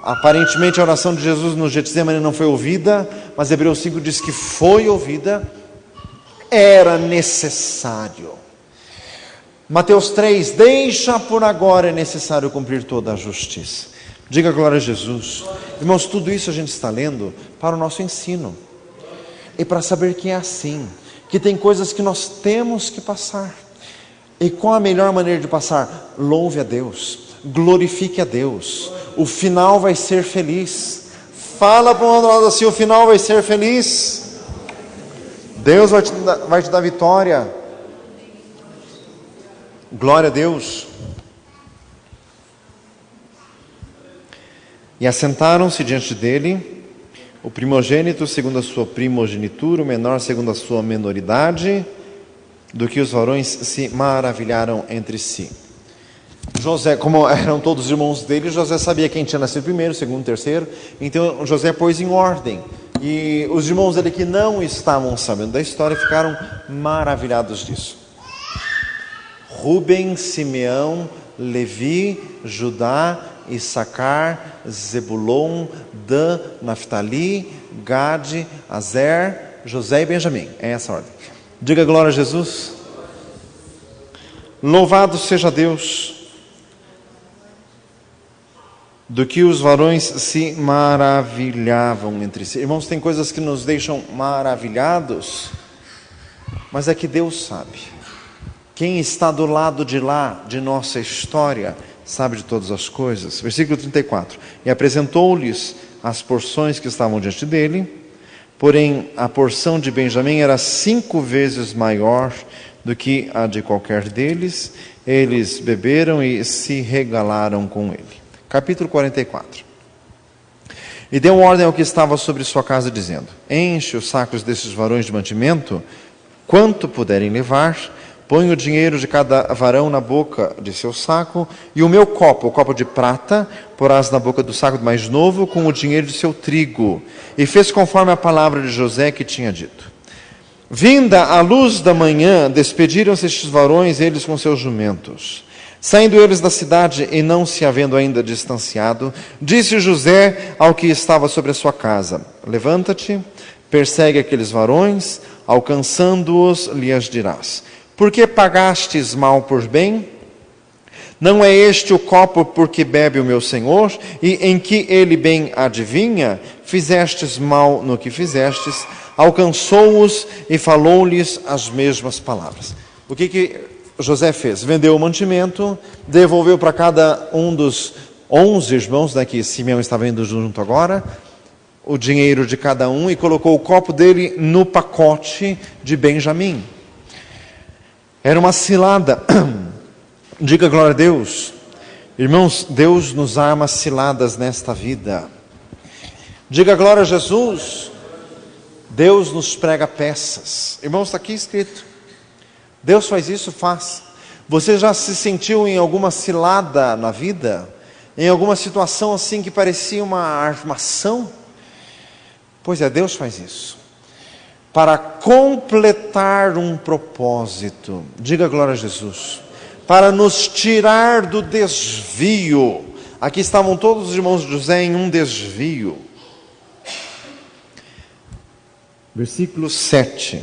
aparentemente a oração de Jesus no Getsemane não foi ouvida, mas Hebreus 5 diz que foi ouvida, era necessário. Mateus 3, deixa por agora, é necessário cumprir toda a justiça. Diga glória a Jesus. Irmãos, tudo isso a gente está lendo para o nosso ensino. E para saber que é assim, que tem coisas que nós temos que passar. E qual a melhor maneira de passar? Louve a Deus, glorifique a Deus. O final vai ser feliz. Fala para o outro lado assim, o final vai ser feliz. Deus vai te dar vitória. Glória a Deus. E assentaram-se diante dele, o primogênito segundo a sua primogenitura, o menor segundo a sua menoridade, do que os varões se maravilharam entre si. José, como eram todos irmãos dele, José sabia quem tinha nascido primeiro, segundo, terceiro, então José pôs em ordem. E os irmãos dele que não estavam sabendo da história ficaram maravilhados disso. Rúben, Simeão, Levi, Judá, Issacar, Zebulon, Dan, Naftali, Gade, Azer, José e Benjamim. É essa a ordem. Diga glória a Jesus. Louvado seja Deus, do que os varões se maravilhavam entre si. Irmãos, tem coisas que nos deixam maravilhados, mas é que Deus sabe. Quem está do lado de lá, de nossa história, sabe de todas as coisas. Versículo 34. E apresentou-lhes as porções que estavam diante dele, porém a porção de Benjamim era 5 vezes maior do que a de qualquer deles. Eles beberam e se regalaram com ele. Capítulo 44. E deu ordem ao que estava sobre sua casa, dizendo: enche os sacos desses varões de mantimento, quanto puderem levar. Põe o dinheiro de cada varão na boca de seu saco, e o meu copo, o copo de prata, porás na boca do saco mais novo, com o dinheiro de seu trigo. E fez conforme a palavra de José que tinha dito. Vinda a luz da manhã, despediram-se estes varões, eles com seus jumentos. Saindo eles da cidade e não se havendo ainda distanciado, disse José ao que estava sobre a sua casa: levanta-te, persegue aqueles varões, alcançando-os, lhes dirás: por que pagastes mal por bem? Não é este o copo por que bebe o meu senhor, e em que ele bem adivinha? Fizestes mal no que fizestes. Alcançou-os e falou-lhes as mesmas palavras. O que José fez? Vendeu o mantimento, devolveu para cada um dos 11 irmãos, que Simeão estava indo junto agora, o dinheiro de cada um, e colocou o copo dele no pacote de Benjamim. Era uma cilada. Diga glória a Deus. Irmãos, Deus nos arma ciladas nesta vida. Diga glória a Jesus. Deus nos prega peças. Irmãos, está aqui escrito. Deus faz isso? Faz. Você já se sentiu em alguma cilada na vida? Em alguma situação assim que parecia uma armação? Pois é, Deus faz isso. Para completar um propósito. Diga glória a Jesus. Para nos tirar do desvio. Aqui estavam todos os irmãos de José em um desvio. Versículo 7.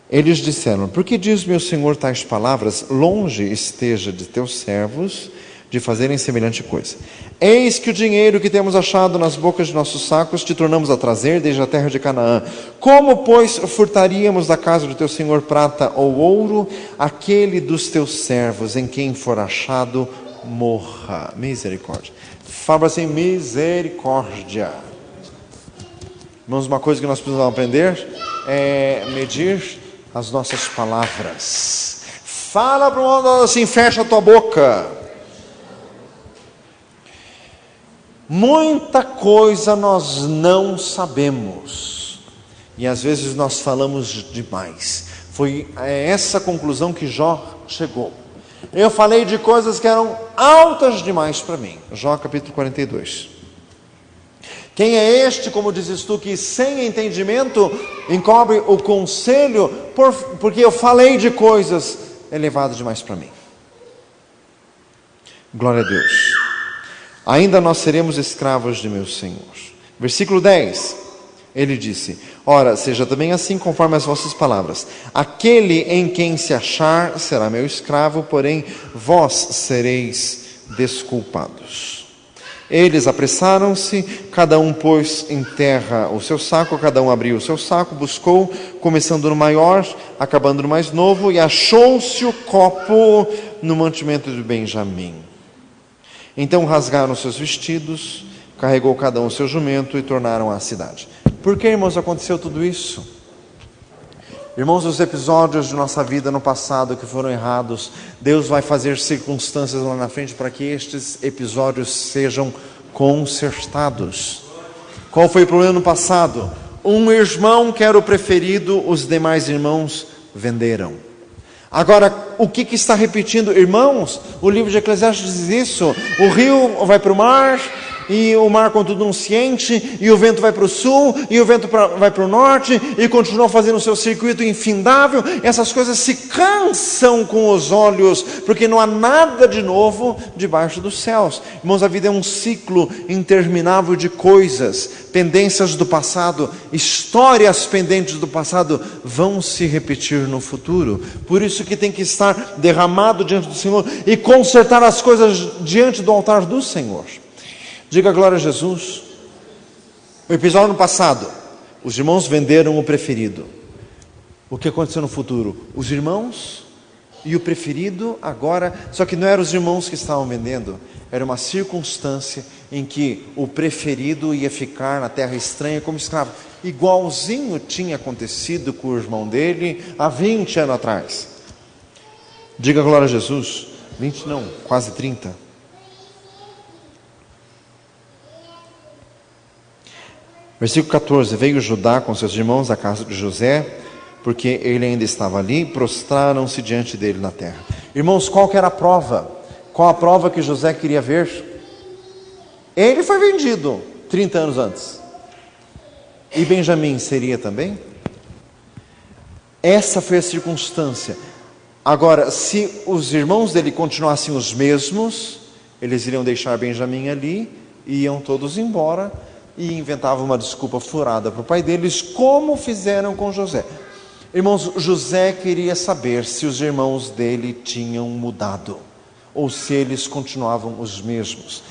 Eles disseram: por que diz meu senhor tais palavras? Longe esteja de teus servos de fazerem semelhante coisa. Eis que o dinheiro que temos achado nas bocas de nossos sacos te tornamos a trazer desde a terra de Canaã. Como, pois, furtaríamos da casa do teu senhor prata ou ouro? Aquele dos teus servos em quem for achado morra. Misericórdia. Fala assim: misericórdia. Irmãos, uma coisa que nós precisamos aprender é medir as nossas palavras. Fala para o mundo assim: fecha a tua boca. Muita coisa nós não sabemos, e às vezes nós falamos demais. Foi essa conclusão que Jó chegou. Eu falei de coisas que eram altas demais para mim. Jó capítulo 42. Quem é este, como dizes tu, que sem entendimento encobre o conselho, porque eu falei de coisas elevadas demais para mim. Glória a Deus. Ainda nós seremos escravos de meu Senhor. Versículo 10. Ele disse: ora, seja também assim conforme as vossas palavras. Aquele em quem se achar será meu escravo, porém vós sereis desculpados. Eles apressaram-se, cada um pôs em terra o seu saco, cada um abriu o seu saco, buscou, começando no maior, acabando no mais novo, e achou-se o copo no mantimento de Benjamim. Então rasgaram seus vestidos, carregou cada um seu jumento e tornaram à cidade. Por que, irmãos, aconteceu tudo isso? Irmãos, os episódios de nossa vida no passado que foram errados, Deus vai fazer circunstâncias lá na frente para que estes episódios sejam consertados. Qual foi o problema no passado? Um irmão que era o preferido, os demais irmãos venderam. Agora, o que está repetindo? Irmãos, o livro de Eclesiastes diz isso: o rio vai para o mar, e o mar contudo não se enche, e o vento vai para o sul, e o vento vai para o norte, e continua fazendo o seu circuito infindável. Essas coisas se cansam com os olhos, porque não há nada de novo debaixo dos céus. Irmãos, a vida é um ciclo interminável de coisas, pendências do passado, histórias pendentes do passado vão se repetir no futuro. Por isso que tem que estar derramado diante do Senhor e consertar as coisas diante do altar do Senhor. Diga glória a Jesus. O episódio no passado, os irmãos venderam o preferido. O que aconteceu no futuro? Os irmãos e o preferido agora, só que não eram os irmãos que estavam vendendo, era uma circunstância em que o preferido ia ficar na terra estranha como escravo. Igualzinho tinha acontecido com o irmão dele há 20 anos atrás. Diga glória a Jesus. 20 não, quase 30. Versículo 14, veio Judá com seus irmãos à casa de José, porque ele ainda estava ali, prostraram-se diante dele na terra. Irmãos, qual que era a prova? Qual a prova que José queria ver? Ele foi vendido 30 anos antes. E Benjamim seria também? Essa foi a circunstância. Agora, se os irmãos dele continuassem os mesmos, eles iriam deixar Benjamim ali, e iam todos embora, e inventavam uma desculpa furada para o pai deles, como fizeram com José. Irmãos, José queria saber se os irmãos dele tinham mudado, ou se eles continuavam os mesmos.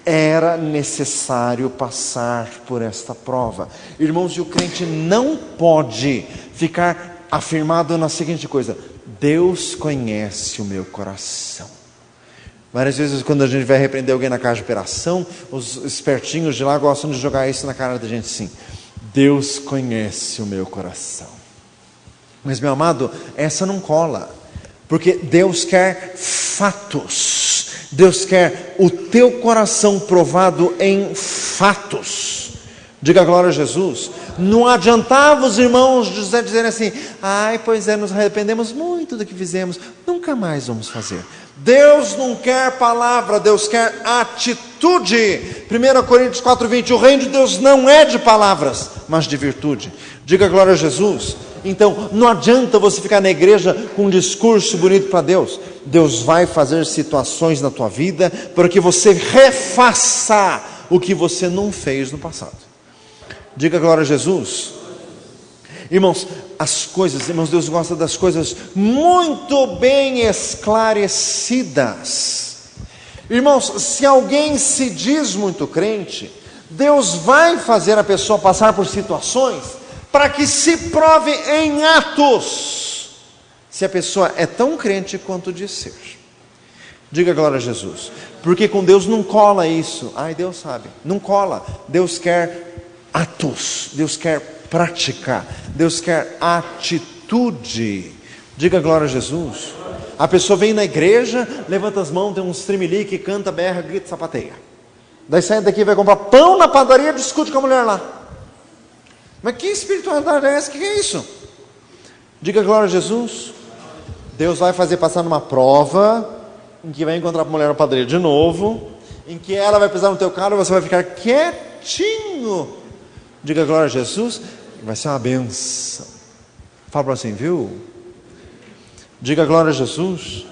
Era necessário passar por esta prova. Irmãos, e o crente não pode ficar afirmado na seguinte coisa: Deus conhece o meu coração. Várias vezes quando a gente vai repreender alguém na casa de operação, os espertinhos de lá gostam de jogar isso na cara da gente assim: Deus conhece o meu coração. Mas, meu amado, essa não cola, porque Deus quer fatos. Deus quer o teu coração provado em fatos. Diga glória a Jesus. Não adiantava os irmãos de José dizerem assim: ai, pois é, nos arrependemos muito do que fizemos, nunca mais vamos fazer. Deus não quer palavra, Deus quer atitude. 1 Coríntios 4:20, o reino de Deus não é de palavras, mas de virtude. Diga glória a Jesus. Então, não adianta você ficar na igreja com um discurso bonito para Deus. Deus vai fazer situações na tua vida para que você refaça o que você não fez no passado. Diga glória a Jesus. Irmãos, Deus gosta das coisas muito bem esclarecidas. Irmãos, se alguém se diz muito crente, Deus vai fazer a pessoa passar por situações para que se prove em atos se a pessoa é tão crente quanto diz ser. Diga glória a Jesus. Porque com Deus não cola isso. Ai, Deus sabe, não cola. Deus quer atos, Deus quer prática, Deus quer atitude. Diga glória a Jesus. A pessoa vem na igreja, levanta as mãos, tem um tremelique, canta, berra, grita, sapateia. Daí sai daqui, vai comprar pão na padaria, discute com a mulher lá. Mas que espiritualidade é essa? O que é isso? Diga glória a Jesus. Deus vai fazer passar numa prova, em que vai encontrar a mulher na padaria de novo, em que ela vai pisar no teu carro e você vai ficar quietinho. Diga glória a Jesus. Vai ser uma benção. Fala para assim, viu? Diga glória a Jesus.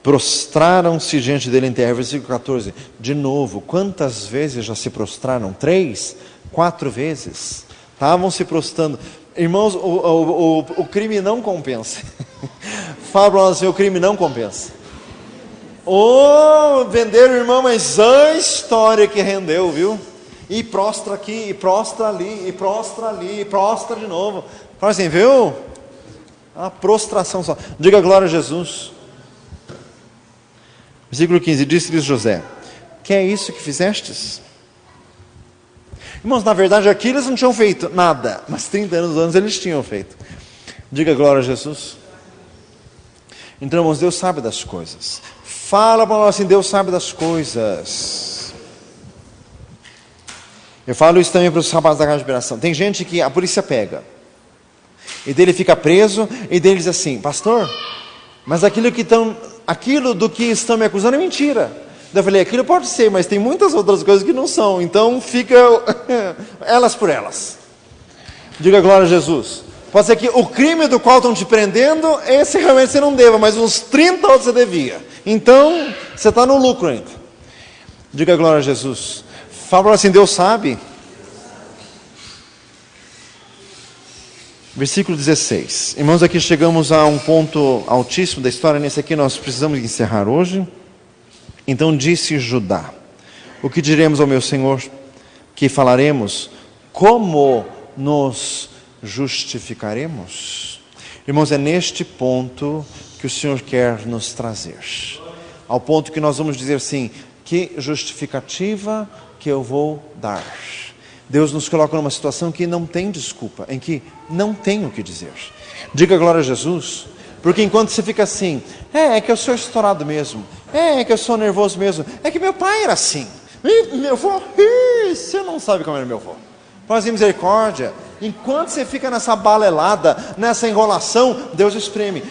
Prostraram-se diante dele em terra. Versículo 14. De novo, quantas vezes já se prostraram? 3, 4 vezes. Estavam se prostrando. Irmãos, o crime não compensa. Fala para assim, o crime não compensa. Vender o irmão, mas a história que rendeu, viu? E prostra aqui, e prostra ali, e prostra ali, e prostra de novo. Fala assim, viu? A prostração só. Diga glória a Jesus. Versículo 15, disse-lhes José: que é isso que fizestes? Irmãos, na verdade aqui eles não tinham feito nada, mas 30 anos eles tinham feito. Diga glória a Jesus. Então, irmãos, Deus sabe das coisas. Fala para nós assim, Deus sabe das coisas. Eu falo isso também para os rapazes da casa de operação. Tem gente que a polícia pega, e dele fica preso, e dele diz assim, pastor, mas aquilo do que estão me acusando é mentira. Eu falei, aquilo pode ser, mas tem muitas outras coisas que não são, então fica elas por elas. Diga glória a Jesus. Pode ser que o crime do qual estão te prendendo, esse realmente você não deva, mas uns 30 outros você devia. Então, você está no lucro ainda. Diga glória a Jesus. Fala assim, Deus sabe. Versículo 16. Irmãos, aqui chegamos a um ponto altíssimo da história. Nesse aqui nós precisamos encerrar hoje. Então disse Judá, o que diremos ao meu Senhor? Que falaremos? Como nos justificaremos? Irmãos, é neste ponto que o Senhor quer nos trazer. Ao ponto que nós vamos dizer assim, que justificativa que eu vou dar? Deus nos coloca numa situação que não tem desculpa, em que não tem o que dizer. Diga glória a Jesus. Porque enquanto você fica assim, é que eu sou estourado mesmo, é que eu sou nervoso mesmo, é que meu pai era assim, meu avô, você não sabe como era meu avô. Faz misericórdia. Enquanto você fica nessa balelada, nessa enrolação, Deus espreme,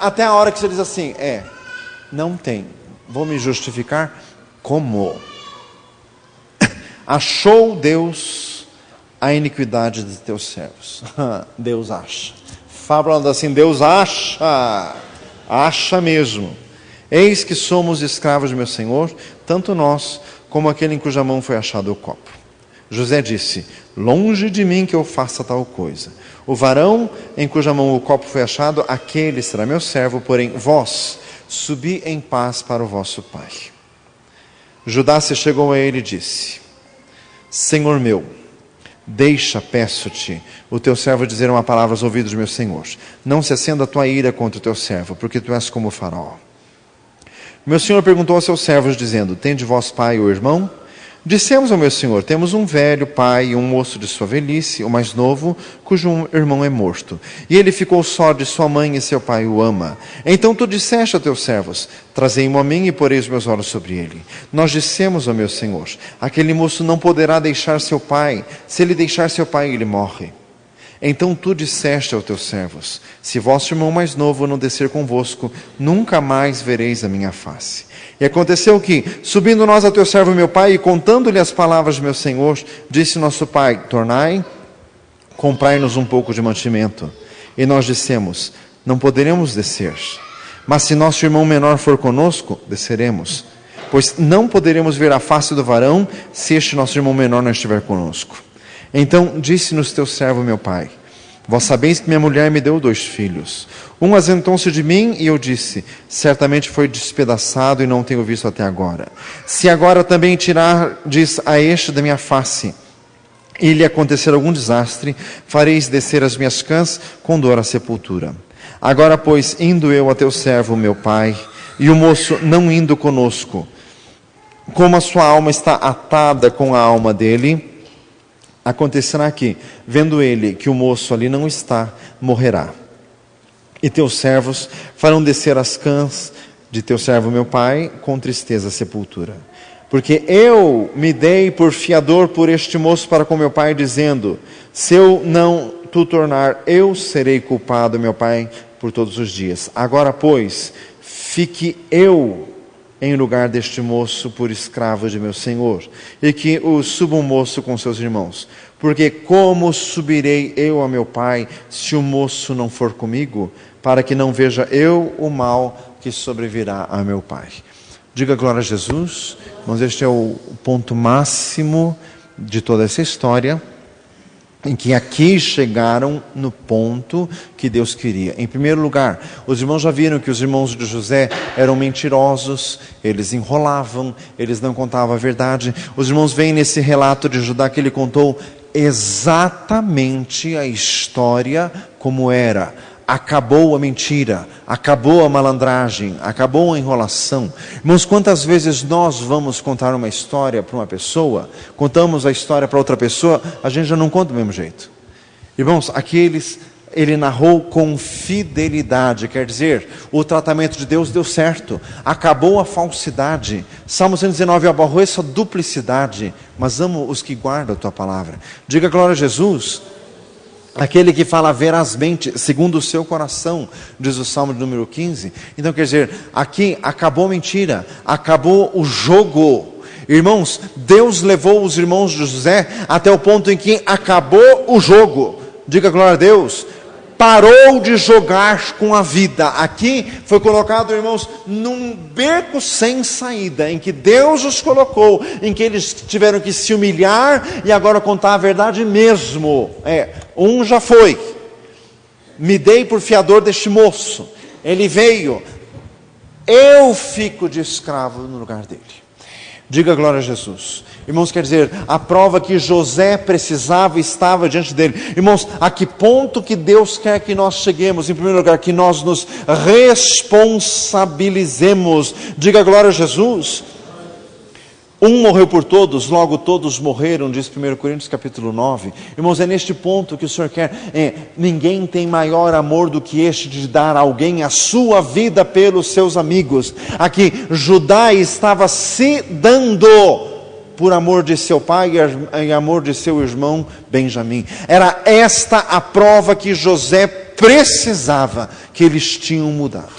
até a hora que você diz assim, não tem, vou me justificar como? Achou Deus a iniquidade de teus servos. Deus acha. Fala assim, Deus acha mesmo. Eis que somos escravos de meu Senhor, tanto nós como aquele em cuja mão foi achado o copo. José disse, longe de mim que eu faça tal coisa. O varão em cuja mão o copo foi achado, aquele será meu servo, porém vós subi em paz para o vosso pai. Judá se chegou a ele e disse, Senhor meu, deixa, peço-te, o teu servo dizer uma palavra aos ouvidos do meu Senhor. Não se acenda a tua ira contra o teu servo, porque tu és como o faraó. Meu Senhor perguntou aos seus servos, dizendo, tende vós pai ou irmão? Dissemos ao meu Senhor, temos um velho pai e um moço de sua velhice, o mais novo, cujo irmão é morto. E ele ficou só de sua mãe e seu pai o ama. Então tu disseste a teus servos, trazei-mo a mim e porei os meus olhos sobre ele. Nós dissemos ao meu Senhor, aquele moço não poderá deixar seu pai, se ele deixar seu pai ele morre. Então tu disseste aos teus servos, se vosso irmão mais novo não descer convosco, nunca mais vereis a minha face. E aconteceu que, subindo nós a teu servo meu pai, e contando-lhe as palavras de meu Senhor, disse nosso pai, tornai, comprai-nos um pouco de mantimento. E nós dissemos, não poderemos descer, mas se nosso irmão menor for conosco, desceremos, pois não poderemos ver a face do varão, se este nosso irmão menor não estiver conosco. Então disse-nos teu servo meu pai, vós sabeis que minha mulher me deu 2 filhos. Um ausentou-se de mim e eu disse, certamente foi despedaçado e não tenho visto até agora. Se agora também tirardes a este da minha face, e lhe acontecer algum desastre, fareis descer as minhas cãs com dor à sepultura. Agora, pois, indo eu a teu servo meu pai, e o moço não indo conosco, como a sua alma está atada com a alma dele, acontecerá que, vendo ele que o moço ali não está, morrerá. E teus servos farão descer as cãs de teu servo meu pai, com tristeza à sepultura. Porque eu me dei por fiador por este moço para com meu pai, dizendo, se eu não tu tornar, eu serei culpado, meu pai, por todos os dias. Agora, pois, fique eu em lugar deste moço por escravo de meu senhor, e que o suba um moço com seus irmãos. Porque como subirei eu a meu pai, se o moço não for comigo, para que não veja eu o mal que sobrevirá a meu pai. Diga glória a Jesus. Mas este é o ponto máximo de toda essa história, em que aqui chegaram no ponto que Deus queria. Em primeiro lugar, os irmãos já viram que os irmãos de José eram mentirosos, eles enrolavam, eles não contavam a verdade. Os irmãos veem nesse relato de Judá que ele contou exatamente a história como era. acabou a mentira, acabou a malandragem, acabou a enrolação. Irmãos, quantas vezes nós vamos contar uma história para uma pessoa, contamos a história para outra pessoa, a gente já não conta do mesmo jeito. Irmãos, ele narrou com fidelidade, quer dizer, o tratamento de Deus deu certo, acabou a falsidade. Salmo 119, eu aborreço a duplicidade, mas amo os que guardam a tua palavra. Diga glória a Jesus. Aquele que fala verazmente, segundo o seu coração, diz o Salmo de número 15. Então quer dizer, aqui acabou a mentira, acabou o jogo. Irmãos, Deus levou os irmãos de José até o ponto em que acabou o jogo. Diga glória a Deus. Parou de jogar com a vida. Aqui foi colocado, irmãos, num beco sem saída, em que Deus os colocou, em que eles tiveram que se humilhar e agora contar a verdade mesmo. Um já foi. Me dei por fiador deste moço. Ele veio. Eu fico de escravo no lugar dele. Diga glória a Jesus. Irmãos, quer dizer, a prova que José precisava estava diante dele. Irmãos, a que ponto que Deus quer que nós cheguemos? Em primeiro lugar, que nós nos responsabilizemos. Diga glória a Jesus. Um morreu por todos, logo todos morreram, diz 1 Coríntios capítulo 9. Irmãos, é neste ponto que o Senhor quer. Ninguém tem maior amor do que este de dar a alguém a sua vida pelos seus amigos. Aqui, Judá estava se dando por amor de seu pai e amor de seu irmão Benjamim. Era esta a prova que José precisava, que eles tinham mudado.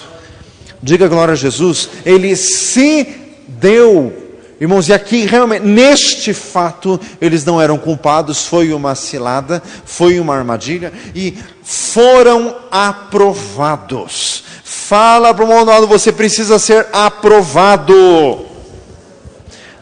Diga glória a Jesus. Ele se deu. Irmãos, e aqui realmente, neste fato, eles não eram culpados, foi uma cilada, foi uma armadilha, e foram aprovados. Fala para o irmão do lado, você precisa ser aprovado.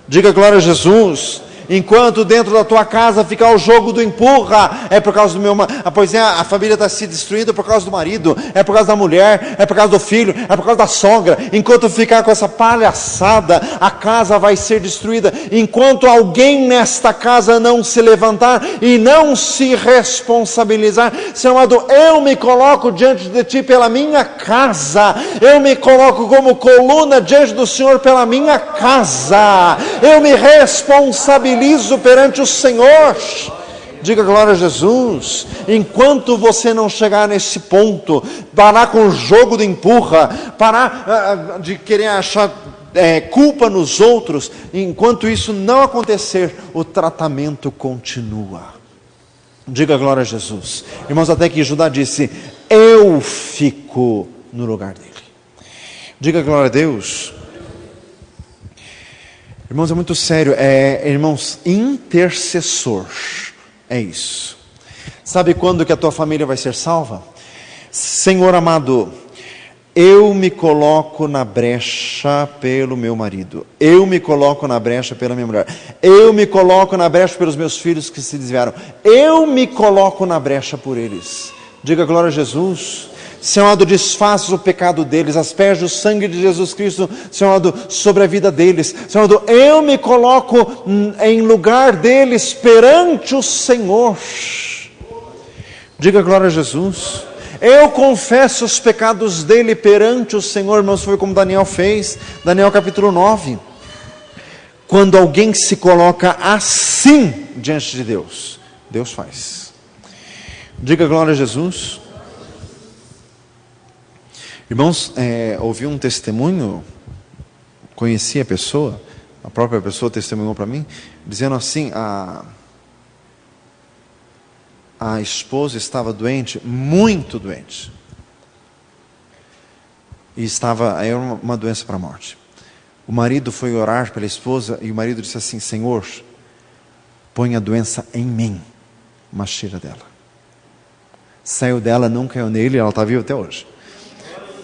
Diga glória a Jesus. Enquanto dentro da tua casa ficar o jogo do empurra, é por causa do meu... Pois é, a família está se destruindo por causa do marido, é por causa da mulher, é por causa do filho, é por causa da sogra. Enquanto ficar com essa palhaçada, a casa vai ser destruída. Enquanto alguém nesta casa não se levantar e não se responsabilizar, Senhor amado, eu me coloco diante de Ti pela minha casa, eu me coloco como coluna diante do Senhor pela minha casa, eu me responsabilizo perante o Senhor. Diga glória a Jesus. Enquanto você não chegar nesse ponto, parar com o jogo de empurra, parar de querer achar culpa nos outros, enquanto isso não acontecer, o tratamento continua. Diga glória a Jesus. Irmãos, até que Judá disse, eu fico no lugar dele. Diga glória a Deus. Irmãos, é muito sério, irmãos, intercessor, é isso. Sabe quando que a tua família vai ser salva? Senhor amado, eu me coloco na brecha pelo meu marido, eu me coloco na brecha pela minha mulher, eu me coloco na brecha pelos meus filhos que se desviaram, eu me coloco na brecha por eles. Diga glória a Jesus. Senhor amado, desfaça o pecado deles, asperge o sangue de Jesus Cristo, Senhor amado, sobre a vida deles. Senhor amado, eu me coloco em lugar deles perante o Senhor. Diga glória a Jesus. Eu confesso os pecados dele perante o Senhor. Irmãos, foi como Daniel fez, Daniel capítulo 9. Quando alguém se coloca assim diante de Deus, Deus faz. Diga glória a Jesus. Irmãos, ouvi um testemunho, conheci a pessoa, a própria pessoa testemunhou para mim, dizendo assim, a esposa estava doente, muito doente, e era uma doença para a morte. O marido foi orar pela esposa, e o marido disse assim, Senhor, põe a doença em mim, mas tira dela. Saiu dela, não caiu nele, ela está viva até hoje.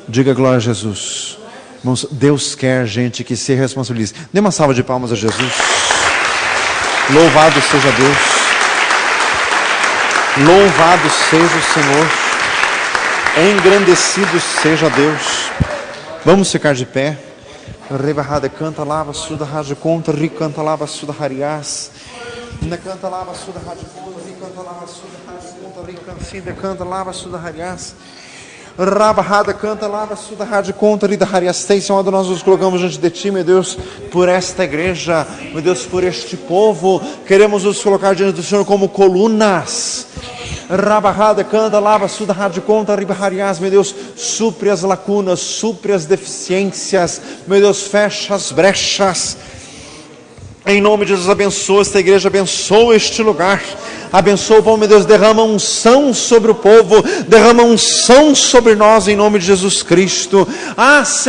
Diga glória a Jesus. Irmãos, Deus quer gente que se responsabilize. Dê uma salva de palmas a Jesus. Louvado seja Deus. Louvado seja o Senhor. Engrandecido seja Deus. Vamos ficar de pé. Rebarrada canta lava suda rádio conta ricanta lava suda hariás. Na canta lava suda rádio conta ricanta lava suda rádio conta ricanta canta lava suda hariás. Rabahada canta, lava, suda, rádio, conta, lida, hariastei. Senhor, nós nos colocamos diante de Ti, meu Deus, por esta igreja, meu Deus, por este povo. Queremos nos colocar diante do Senhor como colunas. Rabahada canta, lava, suda, rádio, conta, riba, harias. Meu Deus, supre as lacunas, supre as deficiências. Meu Deus, fecha as brechas. Em nome de Jesus, abençoa esta igreja, abençoa este lugar. Abençoa o povo, meu Deus, derrama unção sobre o povo, derrama unção sobre nós, em nome de Jesus Cristo.